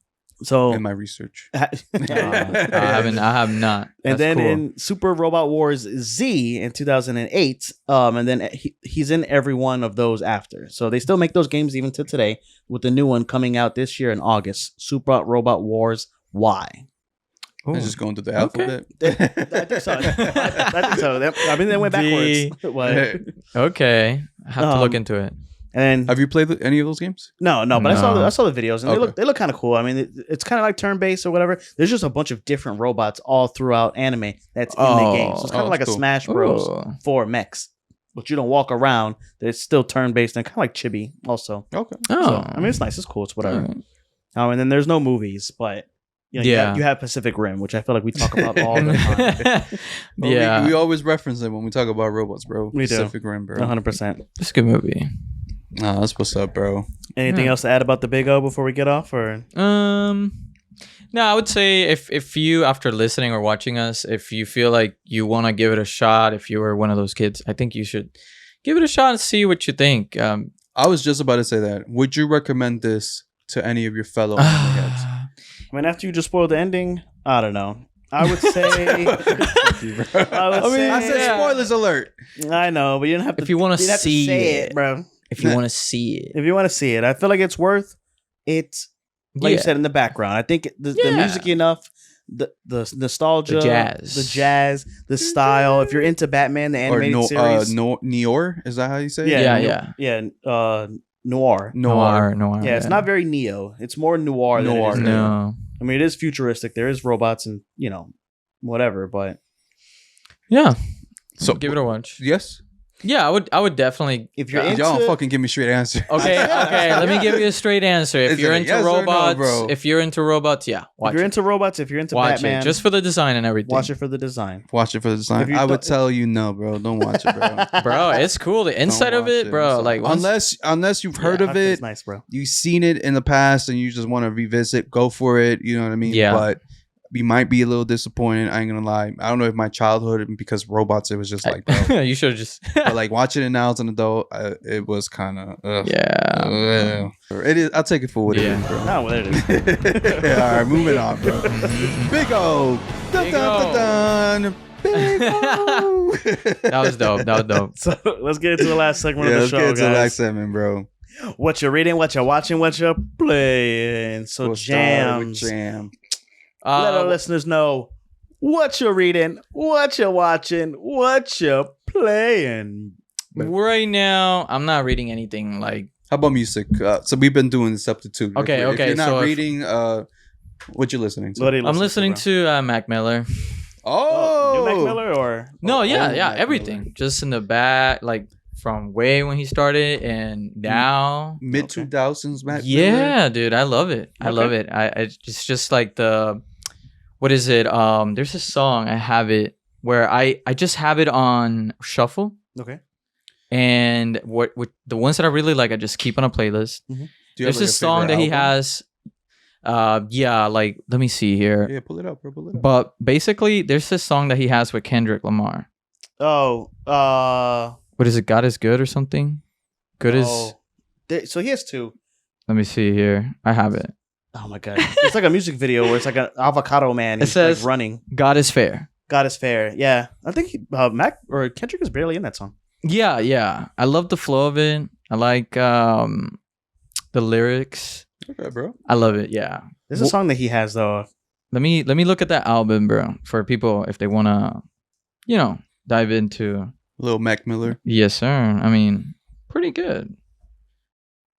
So in my research, I have not. And then in Super Robot Wars Z in 2008, and then he's in every one of those after. So they still make those games even to today, with the new one coming out this year in August. Super Robot Wars Y. I'm just going through the alphabet. I think so. I mean, they went backwards. Okay, I have to look into it. And have you played any of those games? No. But I saw the videos, and they look kind of cool. I mean, it's kind of like turn based or whatever. There's just a bunch of different robots all throughout anime that's in the game. So it's kind of like a Smash Bros. For mechs, but you don't walk around. It's still turn based and kind of like Chibi also. Okay. Oh, so, I mean, it's nice. It's cool. It's whatever. And then there's no movies, but. You know, you have Pacific Rim, which I feel like we talk about all the time. We always reference it when we talk about robots, bro. We Pacific Rim, bro. 100%. It's a good movie. Oh, that's what's up, bro. Anything else to add about the Big O before we get off, or? No, I would say if you, after listening or watching us, if you feel like you want to give it a shot, if you were one of those kids, I think you should give it a shot and see what you think. I was just about to say that. Would you recommend this to any of your fellow heads? I mean, after you just spoiled the ending, I don't know. I would say. I said spoilers alert. I know, but you don't have to. If you want to see it, bro. If you want to see it. If you want to see it, I feel like it's worth it. Like you said, in the background. I think the music enough, the nostalgia, the jazz, the style. If you're into Batman, the animated series. Noir, is that how you say it? Yeah. Noir. Yeah, it's not very neo. It's more noir than it is. No. I mean, it is futuristic. There is robots and, whatever, but. Yeah. So give it a watch. Yes? Yeah, I would definitely. If you're into, y'all don't fucking give me a straight answer. Okay. Let me give you a straight answer. If you're into robots, yeah, watch it. If you're into robots, if you're into watch Batman, it just for the design and everything. Watch it for the design. I would tell you no, bro. Don't watch it, bro. Bro, it's cool. The inside of it, bro. Like unless you've heard of it, it's nice, bro. You've seen it in the past and you just want to revisit, go for it. You know what I mean? Yeah. But you might be a little disappointed. I ain't gonna lie. I don't know if my childhood, because robots, it was just like, bro. You should have just. But like watching it now as an adult, it was kind of. Yeah. It is. I'll take it for what it is, bro. Not what it is. Yeah, all right, moving on, bro. Big O. Dun, dun, dun, dun. Big O. That was dope. So let's get into the last segment of the show, guys. Let's get into the last segment, bro. What you're reading, what you're watching, what you're playing. So We'll start with Jams. Jam. Let our listeners know what you're reading, what you're watching, what you're playing. Right now, I'm not reading anything like. How about music? So we've been doing this up to 2. Okay. If you're not reading, what you listening to? I'm listening to Mac Miller. New Mac Miller or no? Yeah, Mac everything. Miller. Just in the back, like from way when he started and now. Mid 2000s, Mac Miller? Yeah, dude, I love it. I love it. It's just like the. What is it? There's a song I have it where I just have it on shuffle. Okay. And what the ones that I really like, I just keep on a playlist. Mm-hmm. There's this song that he has. Like let me see here. Yeah, pull it up, bro. Pull it up. But basically, there's this song that he has with Kendrick Lamar. Oh, what is it? God is good or something? Good is. So he has 2. Let me see here. I have it. Oh my god! It's like a music video where it's like an avocado man. He's says, like running. God is fair. God is fair. Yeah, I think Mac or Kendrick is barely in that song. Yeah. I love the flow of it. I like the lyrics. Okay, bro. I love it. Yeah. There's a song that he has though. Let me look at that album, bro, for people if they wanna, dive into. Little Mac Miller. Yes, sir. I mean, pretty good.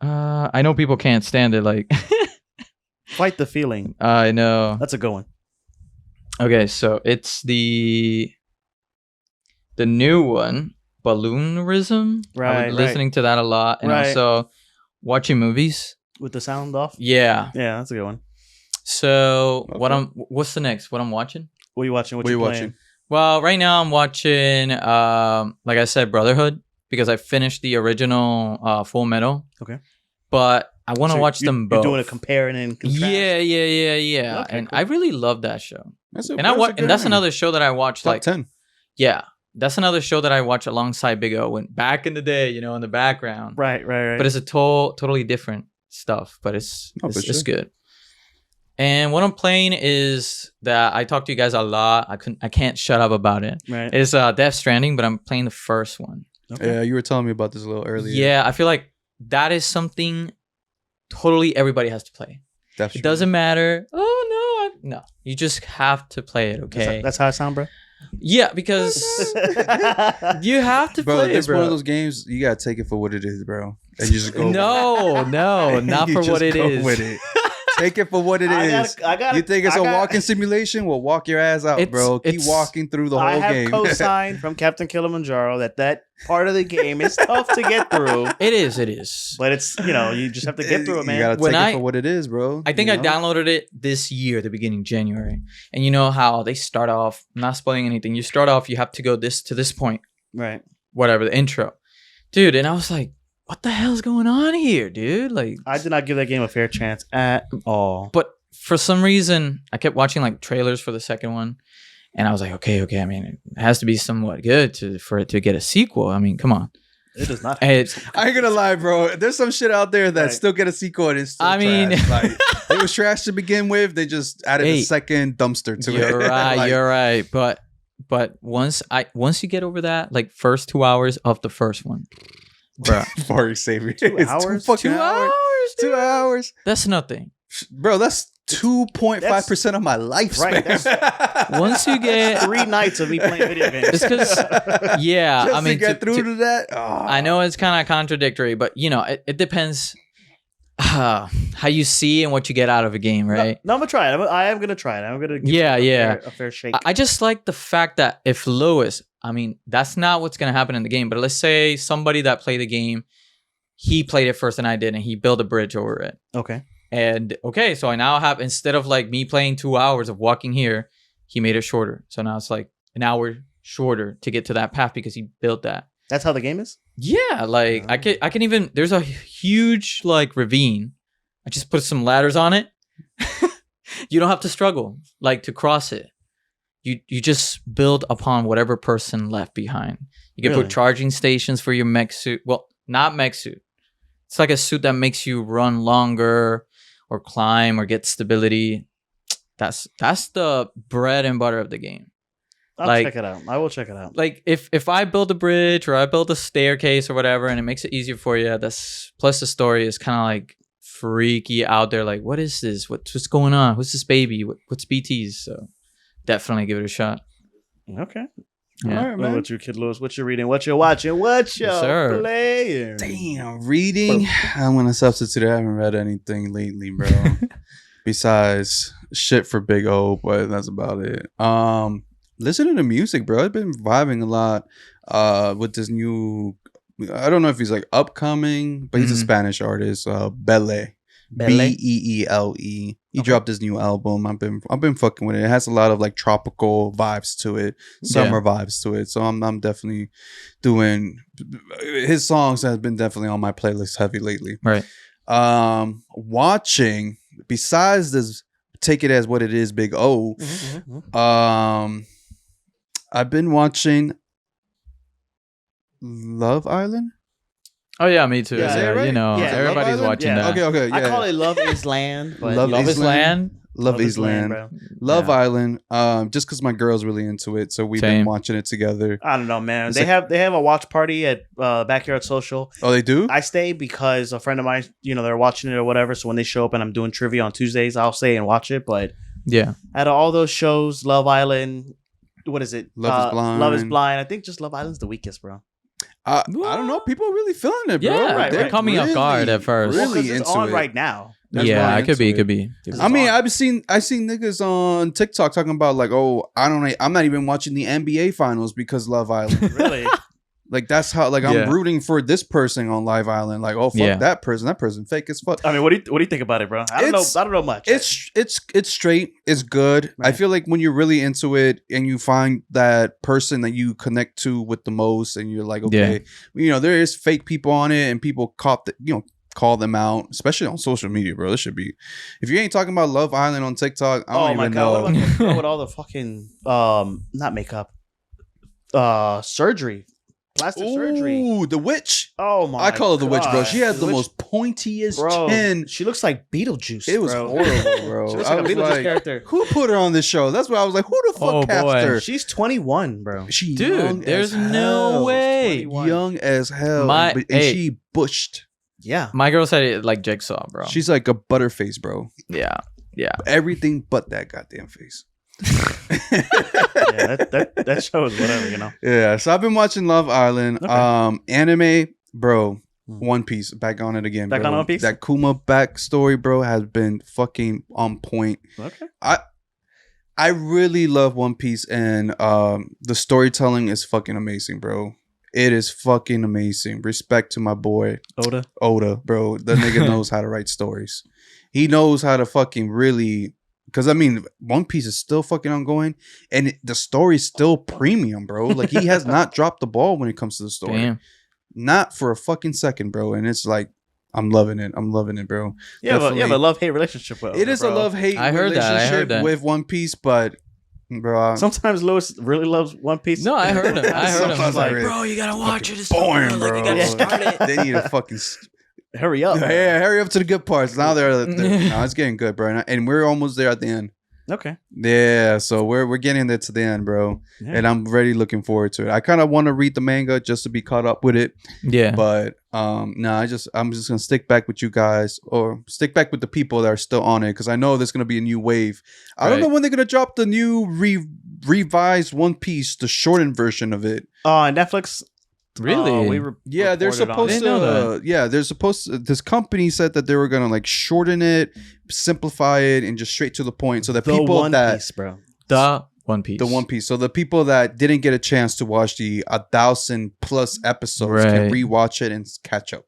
I know people can't stand it. Like, Fight the Feeling. I know. That's a good one. Okay, so it's the new one, Balloonerism. Right. I'm listening to that a lot, and also watching movies with the sound off. Yeah, that's a good one. So what's the next? What I'm watching? What are you watching? What are you watching? Well, right now I'm watching, like I said, Brotherhood, because I finished the original Full Metal. Okay. But I want to watch them both. You're doing a comparing and contrast. Yeah. Okay, and cool. I really love that show. That's another show that I watched Top like 10. Yeah, that's another show that I watched alongside Big O. Went back in the day, in the background. Right. But it's a totally different stuff. But it's good. And what I'm playing is that I talk to you guys a lot. I can't shut up about it. Right. It's Death Stranding, but I'm playing the first one. Okay. Yeah, you were telling me about this a little earlier. Yeah, I feel like that is something totally everybody has to play. Definitely. It doesn't matter. Oh no, you just have to play it. Okay. That's how I sound, bro. Yeah, because you have to play it, it's bro. one of those games you gotta take it for what it is, bro. And you just go. No, not for what it is. With it. Take it for what it is. You think it's a walking simulation? Well, walk your ass out, bro. Keep walking through the whole game. I have co-signed from Captain Kilimanjaro that part of the game is tough to get through. It is. But it's, you just have to get through it, man. You gotta take it for what it is, bro. I think I downloaded it this year, the beginning of January. And you know how they start off, I'm not spoiling anything. You start off, you have to go to this point. Right. Whatever, the intro. Dude, and I was like, what the hell's going on here, dude? Like, I did not give that game a fair chance at all. But for some reason, I kept watching like trailers for the second one, and I was like, okay. I mean, it has to be somewhat good for it to get a sequel. I mean, come on. It does not. I ain't gonna lie, bro. There's some shit out there that still get a sequel and it's still trash. Like, it was trash to begin with. They just added a second dumpster to it. You're right. You're right. But once you get over that, like first 2 hours of the first one. Bro, Far Savior. 2 hours? 2 hours. 2 hours. That's nothing. Bro, that's 2.5% of my life. Right. Once you get 3 nights of me playing video games. It's because, I mean, to get through to that. Oh. I know it's kind of contradictory, but it depends how you see and what you get out of a game, right? No, I'm gonna try it. I am gonna try it. I'm gonna give it a fair shake. I just like the fact that if Lewis, I mean, that's not what's gonna happen in the game, but let's say somebody that played the game, he played it first and I did, and he built a bridge over it. Okay. And so I now have, instead of like me playing 2 hours of walking here, he made it shorter. So now it's like an hour shorter to get to that path because he built that. That's how the game is? Yeah, like I can even, there's a huge like ravine. I just put some ladders on it. You don't have to struggle like to cross it. You just build upon whatever person left behind. You can put charging stations for your mech suit. Well, not mech suit. It's like a suit that makes you run longer or climb or get stability. That's the bread and butter of the game. I'll check it out. I will check it out. Like if I build a bridge or I build a staircase or whatever, and it makes it easier for you, that's plus the story is kind of like freaky out there. Like, what is this? What's going on? What's this baby? What's BT's? So definitely give it a shot. Okay. Yeah. All right, man. What you, Kid Lewis? What you reading? What you watching? What you playing? Damn, reading. I'm gonna substitute. I haven't read anything lately, bro. Besides shit for Big O, but that's about it. Listening to music, bro. I've been vibing a lot with this new. I don't know if he's like upcoming, but he's a Spanish artist. Bele. Beele. He dropped his new album. I've been fucking with it. It has a lot of like tropical vibes to it, summer vibes to it. So I'm definitely doing his songs has been definitely on my playlist heavy lately. Right. Watching besides this, take it as what it is, Big O. I've been watching Love Island. Oh yeah, me too. Yeah, right? You know, everybody's watching that. Okay. Yeah. I call it Love Is Land. But Love Is Land. Love Is Land. Bro. Love Island. Just because my girl's really into it, so we've been watching it together. I don't know, man. They have a watch party at Backyard Social. Oh, they do? I stay because a friend of mine, they're watching it or whatever. So when they show up and I'm doing trivia on Tuesdays, I'll stay and watch it. But yeah, out of all those shows, Love Island, what is it? Love Is Blind. Love Is Blind. I think just Love Island's the weakest, bro. I don't know. People are really feeling it, bro. Yeah, right, they're coming off guard at first. Really it's into on it right now. Yeah, it could be. I mean, I've seen niggas on TikTok talking about like, oh, I'm not even watching the NBA finals because Love Island. Really? Like that's how I'm rooting for this person on Live Island. Like, oh fuck that person. That person fake as fuck. I mean, what do you think about it, bro? I don't know much. It's straight. It's good. Right. I feel like when you're really into it and you find that person that you connect to with the most, and you're like, okay, there is fake people on it, and people call them out, especially on social media, bro. This should be. If you ain't talking about Love Island on TikTok, I don't even know. What about the girl with all the fucking not makeup, surgery. Plastic surgery. Ooh, the witch. Oh my! I call her the witch, bro. She has the most pointiest chin. She looks like Beetlejuice. It was horrible, bro. She looks like a Beetlejuice character. Who put her on this show? That's why I was like, who the fuck cast her? She's 21, bro. Dude, there's no way. Young as hell. And she bushed. Yeah. My girl said it like Jigsaw, bro. She's like a butterface, bro. Yeah. Everything but that goddamn face. that show is whatever, Yeah, so I've been watching Love Island. Okay. Anime, bro. One Piece, back on it again. Back on One Piece. That Kuma backstory, bro, has been fucking on point. Okay. I really love One Piece, and the storytelling is fucking amazing, bro. It is fucking amazing. Respect to my boy Oda, bro. The nigga knows how to write stories. He knows how to fucking really. Because, I mean, One Piece is still fucking ongoing, and the story's still premium, bro. Like, he has not dropped the ball when it comes to the story. Damn. Not for a fucking second, bro. And it's like, I'm loving it, bro. You have a love-hate relationship with it. It is a love-hate relationship with One Piece, but, bro. Sometimes Lewis really loves One Piece. No, I heard him. I was like, bro, you gotta watch it. It's boring, bro. You gotta start it. They need to fucking... Hurry up. Yeah, hurry up to the good parts. Now it's getting good, bro. And we're almost there at the end. Okay. Yeah, so we're getting there to the end, bro. Yeah. And I'm really looking forward to it. I kind of want to read the manga just to be caught up with it. Yeah. But I'm just gonna stick back with you guys, or stick back with the people that are still on it, because I know there's gonna be a new wave. I don't know when they're gonna drop the new revised One Piece, the shortened version of it. Netflix. Really? They're supposed to. They're supposed to. This company said that they were gonna like shorten it, simplify it, and just straight to the point, so that the One Piece, bro. The One Piece. So the people that didn't get a chance to watch the 1,000+ episodes can rewatch it and catch up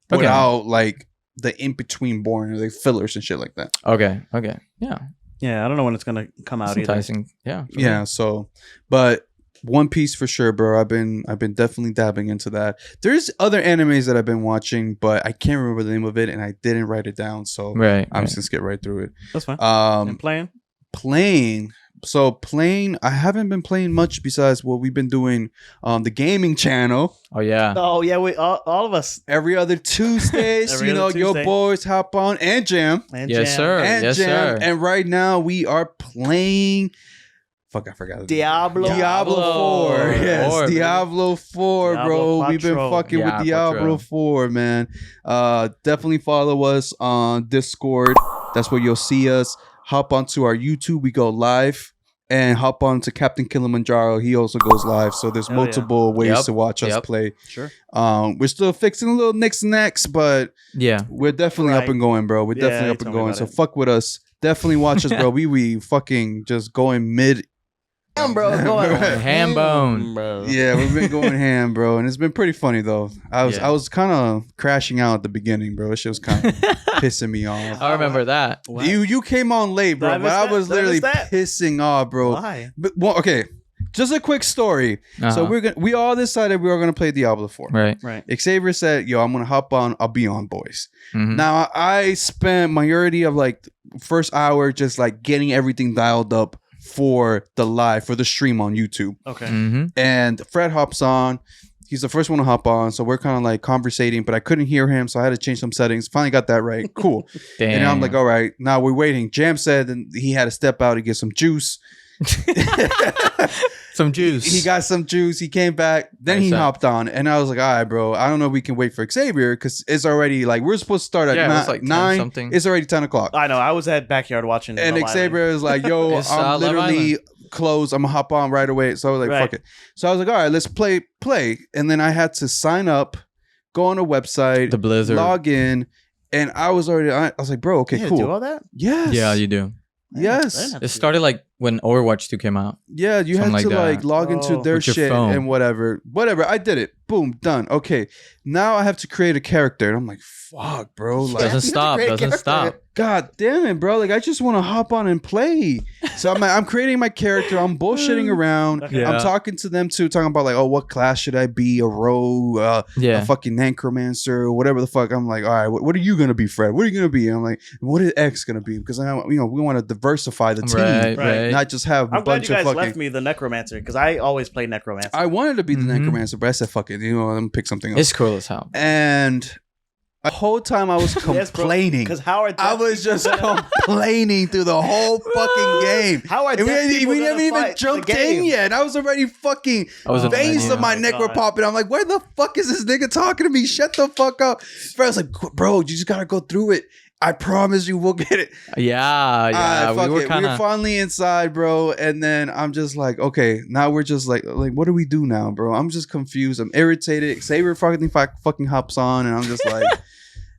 without like the in between boring, like fillers and shit like that. Okay. Yeah. Yeah, I don't know when it's gonna come out. Enticing. Yeah. Yeah. So, but. One Piece for sure, bro. I've been definitely dabbing into that. There's other animes that I've been watching, but I can't remember the name of it, and I didn't write it down. So I'm just gonna skip right through it. That's fine. And playing. So playing, I haven't been playing much besides what we've been doing on the gaming channel. Oh yeah. We all of us every other Tuesdays. Your boys hop on and jam. Yes, sir. And jam. And right now we are playing. Fuck, I forgot. Diablo 4. Yes, Diablo 4, bro. We've been fucking with Diablo 4, man. Definitely follow us on Discord. That's where you'll see us. Hop onto our YouTube. We go live. And hop on to Captain Kilimanjaro. He also goes live. So there's multiple ways to watch us play. Sure. We're still fixing a little nicks and necks, but we're definitely up and going, bro. We're definitely up and going. So fuck with us. Definitely watch us, bro. We fucking just going mid. Ham, bro. Ham bone, bro. Yeah, we've been going ham, bro, and it's been pretty funny though. I was kind of crashing out at the beginning, bro. This shit was kind of pissing me off. I remember that. What? You came on late, bro, but I was literally pissing off, bro. Why? But, well, okay. Just a quick story. So we all decided we were gonna play Diablo 4. Right. Xavier said, "Yo, I'm gonna hop on. I'll be on, boys." Now I spent majority of like first hour just like getting everything dialed up for the stream on YouTube. Okay. And Fred hops on. He's the first one to hop on, so we're kind of like conversating, but I couldn't hear him, so I had to change some settings. Finally got that right. Cool. And I'm like, all right, now we're waiting. Jam said that he had to step out to get some juice. Some juice. He got some juice. He came back. Then he hopped on, and I was like, all right, bro. I don't know if we can wait for Xavier because it's already like we're supposed to start at 9 something. It's already 10 o'clock. I know. I was at backyard watching. And Xavier is like, yo, I'm literally closed. I'm gonna hop on right away. So I was like, fuck it. So I was like, all right, let's play. And then I had to sign up, go on a website, the Blizzard, log in, and I was like, bro, okay, cool. Do all that? Yes. Yeah, you do. Yes. It started like when Overwatch 2 came out. Yeah, you had to like log into their shit and whatever. I did it. Boom, done. Okay. Now I have to create a character. And I'm like, fuck, bro. Like, doesn't stop. God damn it, bro. Like, I just want to hop on and play. So I'm creating my character. I'm bullshitting around. Okay. I'm talking to them too, talking about like, oh, what class should I be? A rogue, a fucking necromancer, whatever the fuck. I'm like, all right, what are you gonna be, Fred? What are you gonna be? And I'm like, what is X gonna be? Because we want to diversify the team, right. Not just have a bunch of fucking. I'm glad you guys left me the necromancer because I always play necromancer. I wanted to be the necromancer, but I said, fuck it. I'm gonna pick something else. It's cool as hell. And the whole time I was complaining. Because I was just complaining through the whole fucking game. We haven't even jumped in yet. I was already fucking veins of my neck were popping. I'm like, where the fuck is this nigga talking to me? Shut the fuck up. I was like, bro, you just gotta go through it. I promise you we'll get it. Yeah. We were finally inside, bro. And then I'm just like, okay, now we're just like, what do we do now, bro? I'm just confused. I'm irritated. Xavier fucking hops on, and I'm just like,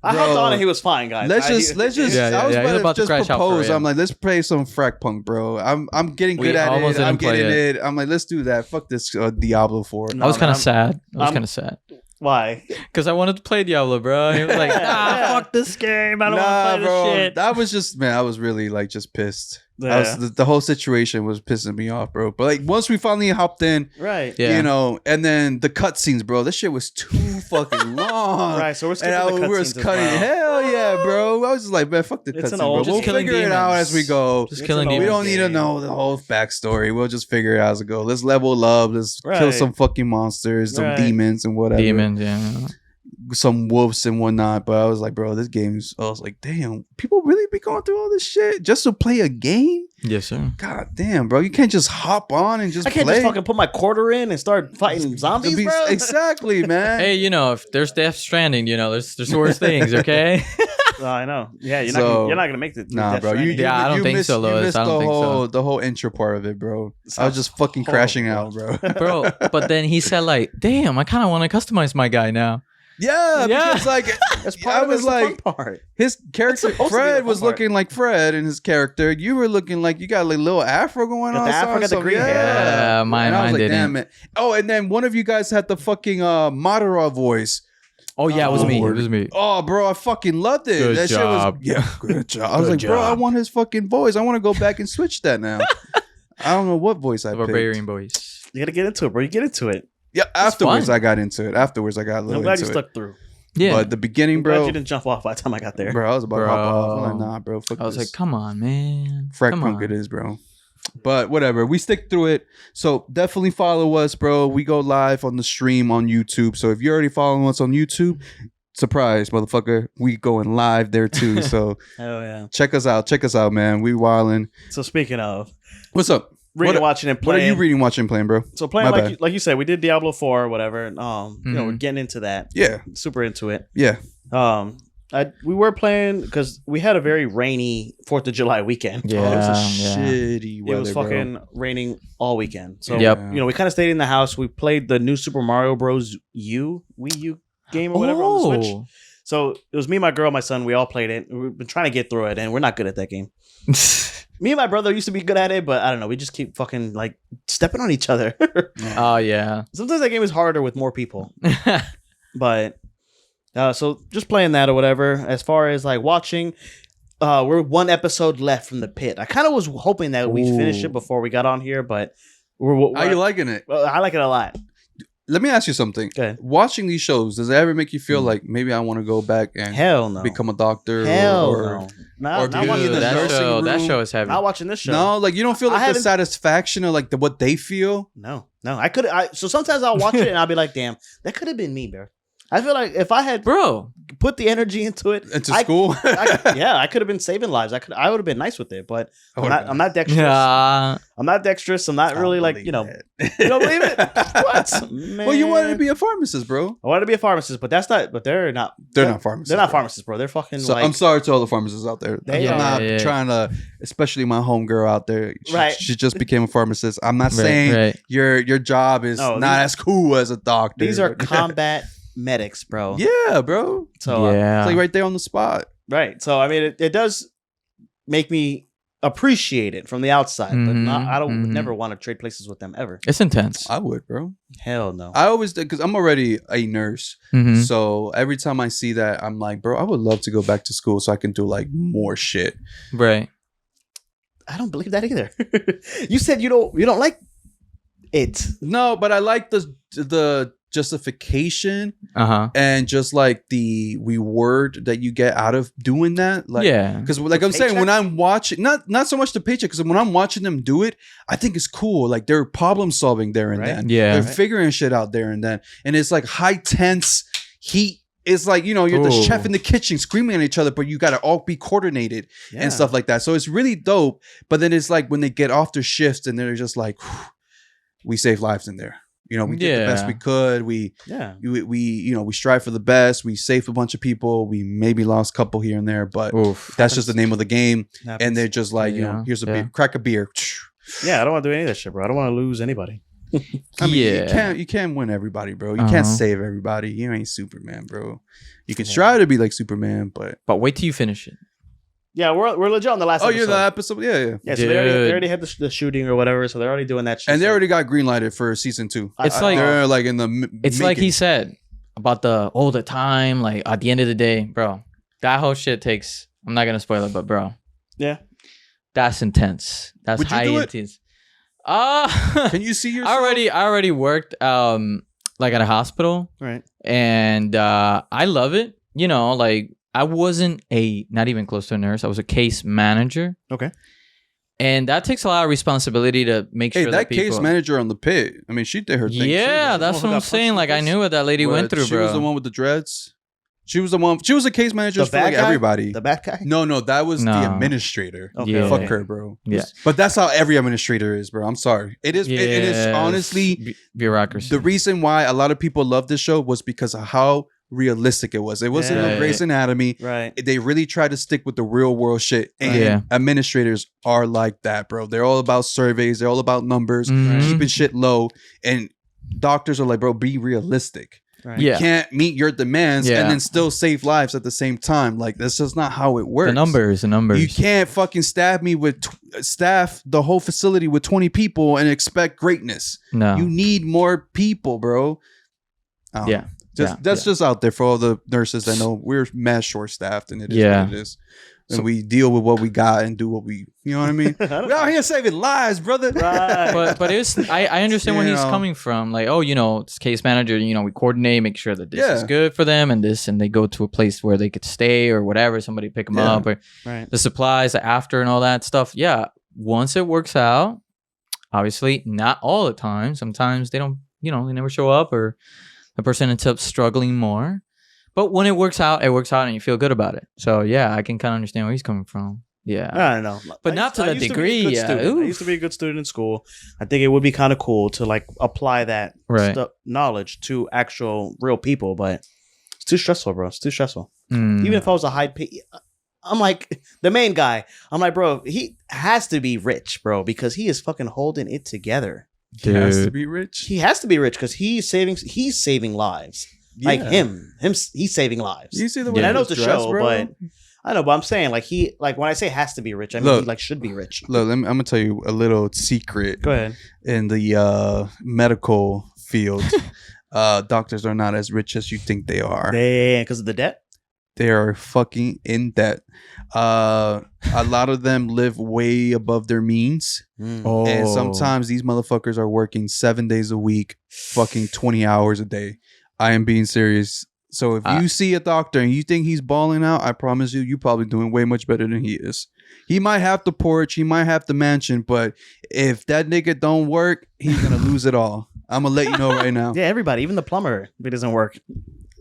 I hopped on and he was fine, guys. Let's just. I was about to just propose. I'm like, let's play some frack punk, bro. I'm getting good at it. I'm getting it. I'm like, let's do that. Fuck this Diablo 4. I was kind of sad. Why? Because I wanted to play Diablo, bro. He was like, fuck this game. I don't want to play this shit. That was just, man, I was really like just pissed. Yeah. The whole situation was pissing me off, bro. But like once we finally hopped in, and then the cutscenes, bro, this shit was too fucking long. Right, so we're skipping the cutscenes. Hell yeah, bro. I was just like, man, fuck the cutscenes, bro. We'll figure it out as we go. Just killing demons. We don't need to know the whole backstory. We'll just figure it out as we go. Let's level up. Let's kill some fucking monsters, some demons and whatever. Demons, yeah. Some wolves and whatnot, but I was like, bro, this game's. I was like, damn, people really be going through all this shit just to play a game? Yes, sir. God damn, bro, you can't just hop on and just. I can't just fucking put my quarter in and start fighting zombies, bro. Exactly, man. Hey, if there's Death Stranding, there's worse things, okay? I know. Yeah, you're not gonna make the. Nah, bro. I don't think so, Lois. I don't think so. The whole intro part of it, bro. I was just fucking crashing out, bro. Bro, but then he said like, damn, I kind of want to customize my guy now. Yeah, because like I was like, part. His character Fred was looking like Fred in his character. You were looking like you got a little afro going on. The afro got the green hair. Yeah, mine didn't. Damn it. Oh, and then one of you guys had the fucking Madara voice. Oh yeah, it was me. It was me. Oh, bro, I fucking loved it. Good job. Shit was good job. I was like, bro, I want his fucking voice. I want to go back and switch that now. I don't know what voice I picked. Barbarian voice. You gotta get into it, bro. You get into it. Yeah, afterwards I got into it. Afterwards I got a little into it. I'm glad you stuck through. Yeah. But the beginning, bro. Glad you didn't jump off by the time I got there. Bro, I was about to hop off. I was like, nah, bro. Fuck I was this. like, come on, man. Frack punk it is, bro. But whatever. We stick through it. So definitely follow us, bro. We go live on the stream on YouTube. So if you're already following us on YouTube, surprise, motherfucker. We going live there too. So hell yeah. Check us out. Check us out, man. We wildin'. So speaking of. What's up? Reading, watching, and playing. What are you reading, watching, and playing, bro? So playing, like you said, we did Diablo 4 or whatever. You know, we're getting into that. Yeah. Super into it. Yeah. We were playing because we had a very rainy 4th of July weekend. Yeah. It was a shitty weather, it was fucking raining all weekend. So, yep. you know, we kind of stayed in the house. We played the new Super Mario Bros. Wii U game or whatever on the Switch. So it was me, my girl, my son. We all played it. We've been trying to get through it, and we're not good at that game. Me and my brother used to be good at it, but I don't know. We just keep fucking like stepping on each other. Oh yeah. Sometimes that game is harder with more people. But so just playing that or whatever. As far as like watching, we're one episode left from The Pit. I kind of was hoping that we finish it before we got on here, but we're How you liking it? I like it a lot. Let me ask you something. Watching these shows, does it ever make you feel like maybe I want to go back and hell no become a doctor? Hell or no. Or not watching this show. That show is heavy. Not watching this show. No, like you don't feel like the satisfaction of like what they feel. No. So sometimes I'll watch it and I'll be like, damn, that could have been me, bro. I feel like if I had put the energy into it, school, I could have been saving lives. I would have been nice with it, but I'm not dexterous. Yeah. I'm not dexterous. I'm not really like, you don't believe it? What? Man. Well, you wanted to be a pharmacist, bro. I wanted to be a pharmacist, but they're not. They're not pharmacists. They're not pharmacists, bro. They're fucking. So I'm sorry to all the pharmacists out there. I'm not trying to, especially my homegirl out there. She just became a pharmacist. I'm not saying your job is not as cool as a doctor. These are combat medics, bro. Yeah, bro. So it's like right there on the spot. Right. So I mean, it does make me appreciate it from the outside, but I don't never want to trade places with them ever. It's intense. I would, bro. Hell no. I always did because I'm already a nurse. So every time I see that, I'm like, bro, I would love to go back to school so I can do like more shit. Right. I don't believe that either. You said you don't like it. No, but I like the justification and just like the reward that you get out of doing that. Like, because like I'm saying, when I'm watching, not so much the paycheck, because when I'm watching them do it, I think it's cool. Like they're problem solving there and then. Yeah, they're figuring shit out there and then, and it's like high tense heat. It's like, you're the chef in the kitchen screaming at each other, but you got to all be coordinated and stuff like that. So it's really dope. But then it's like when they get off their shifts and they're just like, we save lives in there. We did the best we could. We strive for the best. We saved a bunch of people. We maybe lost a couple here and there, but that's just the name of the game. And they're just like, here's a beer, crack a beer. Yeah, I don't want to do any of that shit, bro. I don't want to lose anybody. I mean, you can't win everybody, bro. You can't save everybody. You ain't Superman, bro. You can strive to be like Superman, but wait till you finish it. Yeah, we're legit on the last episode. Oh, you're the episode? Yeah. Yeah, so they already had the shooting or whatever, so they're already doing that shit. And they already got greenlighted for season 2. It's like they're like in the it's making. Like he said about the time, like at the end of the day, bro, that whole shit takes, I'm not gonna spoil it, but bro. Yeah. That's intense. That's high intense. Can you see yourself? I already worked like at a hospital. Right. And I love it. Like I wasn't not even close to a nurse. I was a case manager. Okay. And that takes a lot of responsibility to make sure that people... case manager on the Pit, I mean, she did her thing. Yeah, that's what I'm saying. Like, I knew what that lady went through, bro. She was the one with the dreads. She was a case manager for like everybody. The bad guy? No, that was the administrator. Okay. Yeah. Fuck her, bro. Yeah. But that's how every administrator is, bro. I'm sorry. It is. Yeah. It is honestly bureaucracy. The reason why a lot of people love this show was because of how realistic it was. It wasn't a Grey's Anatomy. Right. They really tried to stick with the real world shit. And administrators are like that, bro. They're all about surveys. They're all about numbers, keeping shit low. And doctors are like, bro, be realistic. Right. You can't meet your demands and then still save lives at the same time. Like, that's just not how it works. The numbers. You can't fucking staff me with staff the whole facility with 20 people and expect greatness. No. You need more people, bro. That's just out there for all the nurses that know we're mad short staffed, and it is what it is. And we deal with what we got and do what we, you know what I mean? We're out here saving lives, brother. Right. But it's I understand where he's coming from. Like, it's case manager, we coordinate, make sure that this is good for them and they go to a place where they could stay or whatever, somebody pick them up or the supplies after and all that stuff. Yeah. Once it works out, obviously not all the time. Sometimes they don't, they never show up or the person ends up struggling more. But when it works out and you feel good about it. So, yeah, I can kind of understand where he's coming from. Yeah. I don't know. But not to that degree. I used to be a good student in school. I think it would be kind of cool to like apply that knowledge to actual real people. But it's too stressful, bro. It's too stressful. Even if I was a high pay, I'm like, the main guy, I'm like, bro, he has to be rich, bro, because he is fucking holding it together. Dude. He has to be rich? He has to be rich because he's saving lives. Yeah. Like him, he's saving lives. You see the way I know it's a show, bro? But I know. But I'm saying like when I say has to be rich, I mean he should be rich. Look, I'm gonna tell you a little secret. Go ahead. In the medical field, doctors are not as rich as you think they are. Because of the debt. They are fucking in debt. A lot of them live way above their means. And sometimes these motherfuckers are working 7 days a week, fucking 20 hours a day. I am being serious. So if you see a doctor and you think he's balling out, I promise you're probably doing way much better than he is. He might have the porch, he might have the mansion, but if that nigga don't work, he's gonna lose it all. I'm gonna let you know right now. Yeah, everybody, even the plumber, if it doesn't work.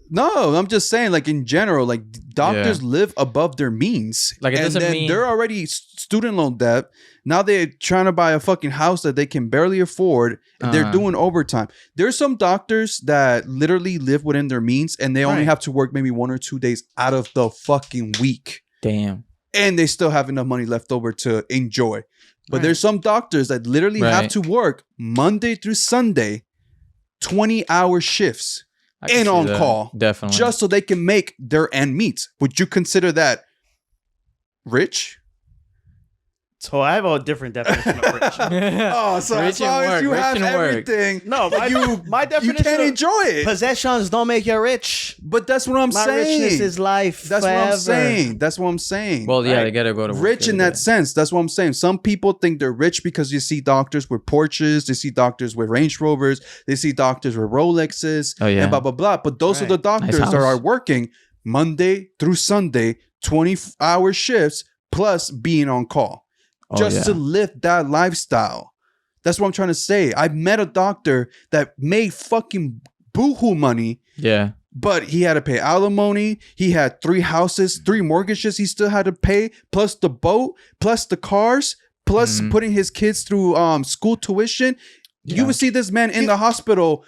No, I'm just saying, like in general, like doctors live above their means. Like it doesn't mean they're already student loan debt. Now they're trying to buy a fucking house that they can barely afford, and they're doing overtime. There's some doctors that literally live within their means, and they only have to work maybe 1 or 2 days out of the fucking week. Damn. And they still have enough money left over to enjoy. But there's some doctors that literally have to work Monday through Sunday, 20-hour shifts. And on call. Definitely. Just so they can make their end meet. Would you consider that rich? So I have a different definition of rich. So as long as you have everything, no, my definition, you can't enjoy it. Possessions don't make you rich. But that's what I'm saying. My richness is life. That's forever. That's what I'm saying. Well, yeah, they gotta go to work rich in that sense. That's what I'm saying. Some people think they're rich because you see doctors with Porsches, they see doctors with Range Rovers, they see doctors with Rolexes, and blah blah blah. But those are the doctors that are working Monday through Sunday, 20-hour shifts plus being on call. Just to live that lifestyle. That's what I'm trying to say. I met a doctor that made fucking boohoo money. Yeah. But he had to pay alimony. He had 3 houses, 3 mortgages he still had to pay, plus the boat, plus the cars, plus putting his kids through school tuition. Yeah. You would see this man in the hospital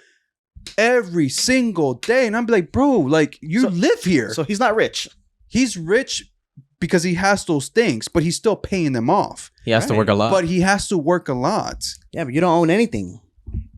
every single day. And I'm like, bro, like you live here. So he's not rich. He's rich because he has those things, but he's still paying them off. He has to work a lot. But he has to work a lot. Yeah, but you don't own anything.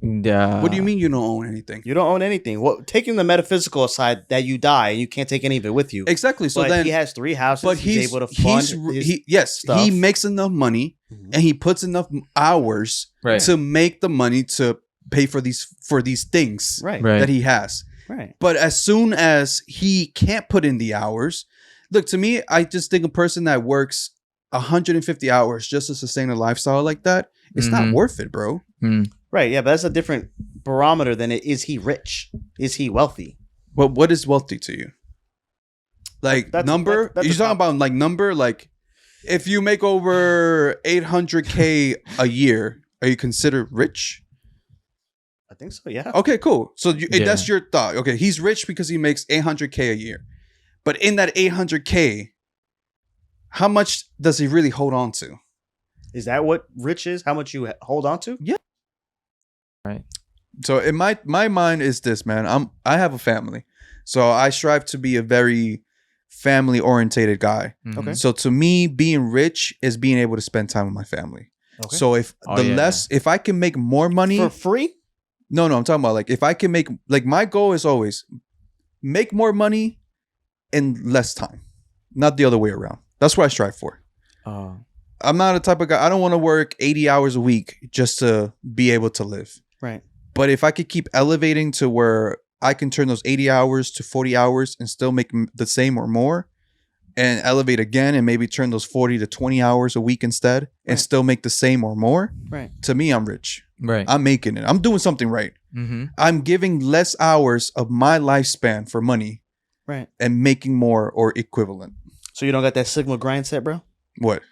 What do you mean you don't own anything? You don't own anything. Well, taking the metaphysical aside, that you die and you can't take any of it with you. Exactly. So but then he has 3 houses. But he's able to fund his stuff. He makes enough money and he puts enough hours to make the money to pay for these things that he has. Right. But as soon as he can't put in the hours. Look, to me, I just think a person that works 150 hours just to sustain a lifestyle like that, it's not worth it, bro. Right, yeah, but that's a different barometer than is he rich? Is he wealthy? Well, what is wealthy to you? Like number? You're talking about like number? Like if you make over 800K a year, are you considered rich? I think so, yeah. Okay, cool. So that's your thought. Okay, he's rich because he makes 800K a year. But in that 800K, how much does he really hold on to? Is that what rich is? How much you hold on to? Yeah. Right. So in my mind is this, man. I have a family. So I strive to be a very family orientated guy. Okay. So to me, being rich is being able to spend time with my family. Okay. So if if I can make more money for free? No, I'm talking about like if I can make, like my goal is always make more money in less time, not the other way around. That's what I strive for. I'm not a type of guy. I don't want to work 80 hours a week just to be able to live. Right. But if I could keep elevating to where I can turn those 80 hours to 40 hours and still make the same or more, and elevate again and maybe turn those 40 to 20 hours a week instead and still make the same or more, right? To me, I'm rich. Right. I'm making it. I'm doing something right. Mm-hmm. I'm giving less hours of my lifespan for money, right? And making more or equivalent. So you don't got that Sigma grind set, bro? What?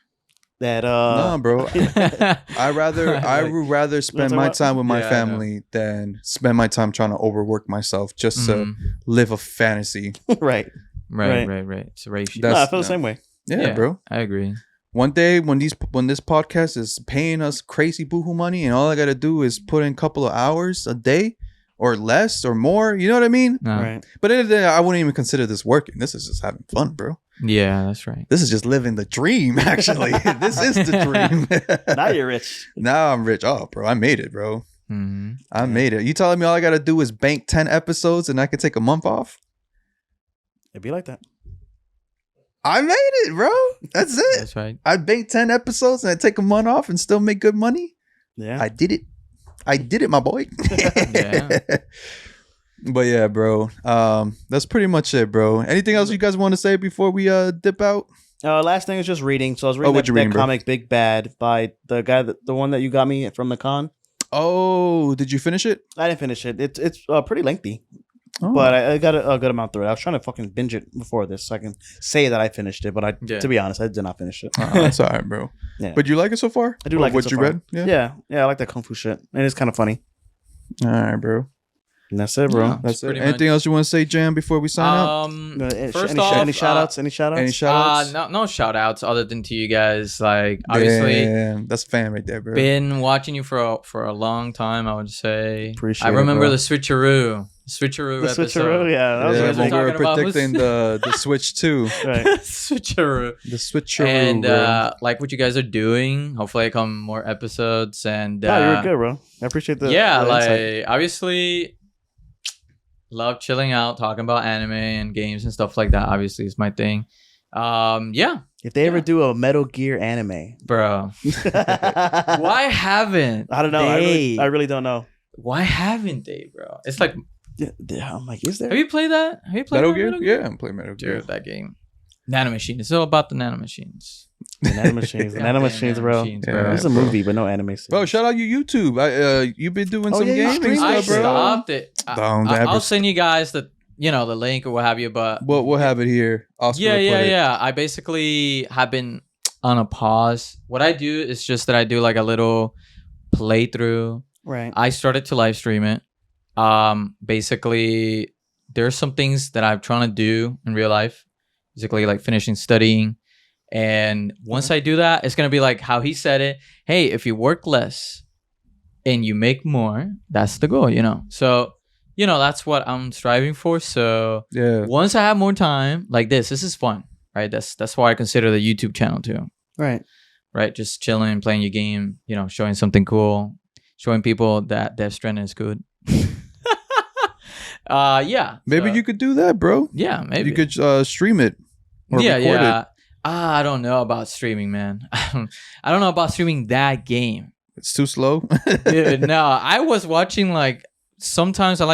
That No, bro. I would rather spend my time with my family than spend my time trying to overwork myself just to live a fantasy. Right. It's a ratio. I feel the same way. Yeah, bro. I agree. One day when this podcast is paying us crazy boohoo money and all I gotta do is put in a couple of hours a day or less or more, you know what I mean? No. Right. But at the end of the day, I wouldn't even consider this working. This is just having fun, bro. Yeah, that's right. This is just living the dream, actually. This is the dream. Now you're rich. Now I'm rich. Oh, bro, I made it, bro. Mm-hmm. I made it. You telling me all I gotta do is bank 10 episodes and I can take a month off? It'd be like that. I made it, bro. That's it. That's right. I banked 10 episodes and I take a month off and still make good money. Yeah. I did it, my boy. Yeah. But yeah, bro. That's pretty much it, bro. Anything else you guys want to say before we dip out? Last thing is just reading. So I was reading that comic Big Bad by the guy the one that you got me from the con. Oh, did you finish it? I didn't finish it. It's pretty lengthy. Oh. But I got a good amount through it. I was trying to fucking binge it before this so I can say that I finished it. But to be honest, I did not finish it. That's all right, bro. Yeah. But you like it so far? I do like it so what you far. read? Yeah, I like that kung fu shit. And it's kind of funny. All right, bro. And that's it, bro. Yeah, that's it. Anything else you want to say, Jam, before we sign out? First off, any shout outs? Any shout outs? No shout outs other than to you guys. Like, obviously, that's fan right there, bro. Been watching you for a long time, I would say. Appreciate I remember it, the switcheroo. The switcheroo, yeah. That was when we were predicting the Switch 2. Right. Switcheroo. The switcheroo, and bro. like what you guys are doing. Hopefully I come more episodes. And you were good, bro. I appreciate the insight. Obviously love chilling out, talking about anime and games and stuff like that. Obviously is my thing. If they ever do a Metal Gear anime, bro, why haven't I don't know. I really don't know. Why haven't they, bro? It's like, I'm like, is there? Have you played that? Have you played Metal Gear? Yeah, I'm playing Metal Gear. Dude, that game. Nanomachine. It's all about the nanomachines. The nanomachines, bro. Yeah, it's a movie, but no anime. Bro, shout out your YouTube. You've been doing some gaming I stuff, bro. Stopped it. I'll send you guys the link or what have you. But we'll have it here. Yeah. I basically have been on a pause. What I do is just that I do like a little playthrough. Right. I started to live stream it. Basically, there's some things that I'm trying to do in real life. Basically, like finishing studying. And once I do that, it's going to be like how he said it. Hey, if you work less and you make more, that's the goal, So, that's what I'm striving for. So once I have more time like this is fun, right? That's why I consider the YouTube channel too. Right. Right. Just chilling, playing your game, showing something cool, showing people that Death Stranding is good. Maybe you could do that, bro. Yeah, maybe. You could stream it or record it. I don't know about streaming, man. I don't know about streaming that game. It's too slow. Dude, no, I was watching sometimes I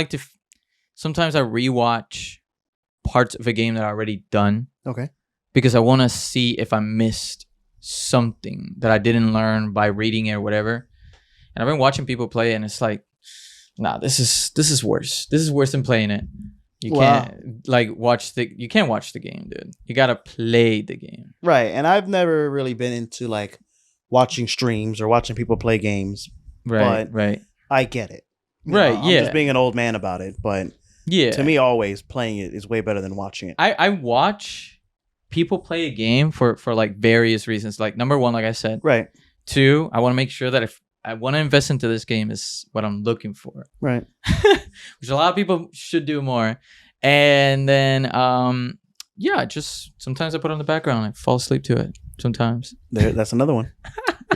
rewatch parts of a game that I already done. Okay. Because I want to see if I missed something that I didn't learn by reading it or whatever. And I've been watching people play it and it's like, nah, this is worse. This is worse than playing it. You can't you can't watch the game, dude. You gotta play the game. Right. And I've never really been into watching streams or watching people play games. Right. I get it. I'm just being an old man about it. But to me, always playing it is way better than watching it. I watch people play a game for various reasons. Like number one, like I said. Right. Two, I want to make sure that if I want to invest into this game is what I'm looking for. Right. Which a lot of people should do more. And then, just sometimes I put it on the background. I fall asleep to it sometimes. That's another one.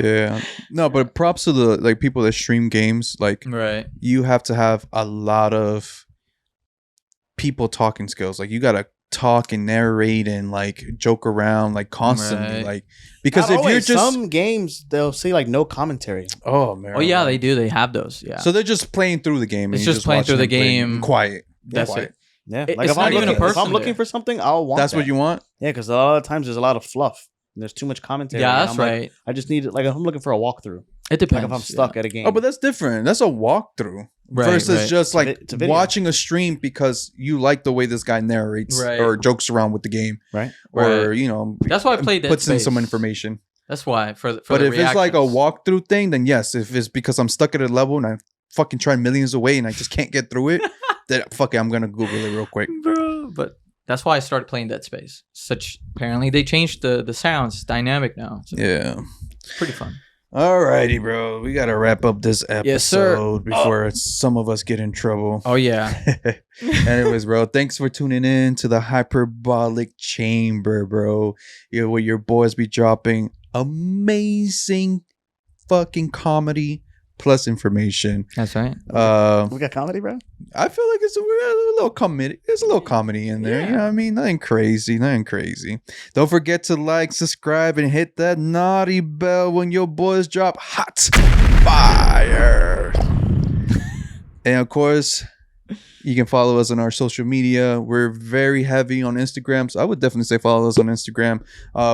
Yeah. No, but props to the people that stream games. Right. You have to have a lot of people talking skills. You got to talk and narrate and joke around constantly. Right. Because Not if you're always. just some games they'll say no commentary. Oh man. Oh yeah, they do. They have those. Yeah. So they're just playing through the game. It's just playing through the game. Quiet. That's it. Yeah, Like if I'm looking, if I'm looking for something, I'll want. That's what you want. Yeah, because a lot of times there's a lot of fluff. And there's too much commentary. Yeah, that's right. Like, I just need like if I'm looking for a walkthrough. It depends. Like if I'm stuck at a game. Oh, but that's different. That's a walkthrough versus just like watching a stream because you like the way this guy narrates or jokes around with the game, right? Or you know, that's why I played Dead puts Space. In some information. That's why but if it's like a walkthrough thing, then yes. If it's because I'm stuck at a level and I fucking tried millions of ways and I just can't get through it, then fuck it, I'm gonna Google it real quick, bro. But that's why I started playing Dead Space. Apparently they changed the sounds. It's dynamic now. So yeah, it's pretty fun. Alrighty, bro. We gotta wrap up this episode yes, sir. Before some of us get in trouble. Oh yeah. Anyways, bro, thanks for tuning in to the Hyperbolic Chamber, bro. Where your boys be dropping amazing fucking comedy plus information. That's right. We got comedy, bro. I feel like it's a little comedy. There's a little comedy in there. Yeah. You know what I mean? Nothing crazy. Don't forget to like, subscribe, and hit that naughty bell when your boys drop hot fire. And of course, you can follow us on our social media. We're very heavy on Instagram, so I would definitely say follow us on Instagram.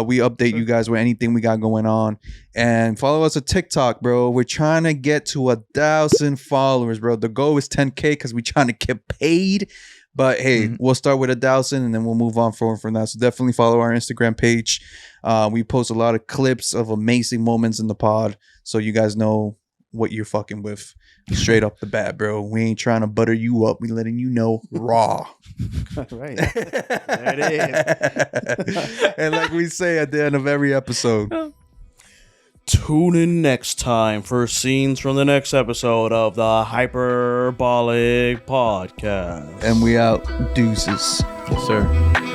We update you guys with anything we got going on. And follow us on TikTok, bro. We're trying to get to 1,000 followers, bro. The goal is 10K because we're trying to get paid. But hey, we'll start with 1,000 and then we'll move on forward from that. So definitely follow our Instagram page. We post a lot of clips of amazing moments in the pod, so you guys know what you're fucking with. Straight up the bat, bro. We ain't trying to butter you up. We letting you know raw. Right. There it is. And like we say at the end of every episode, tune in next time for scenes from the next episode of the Hyperbolic Podcast. And we out. Deuces. Yes, sir.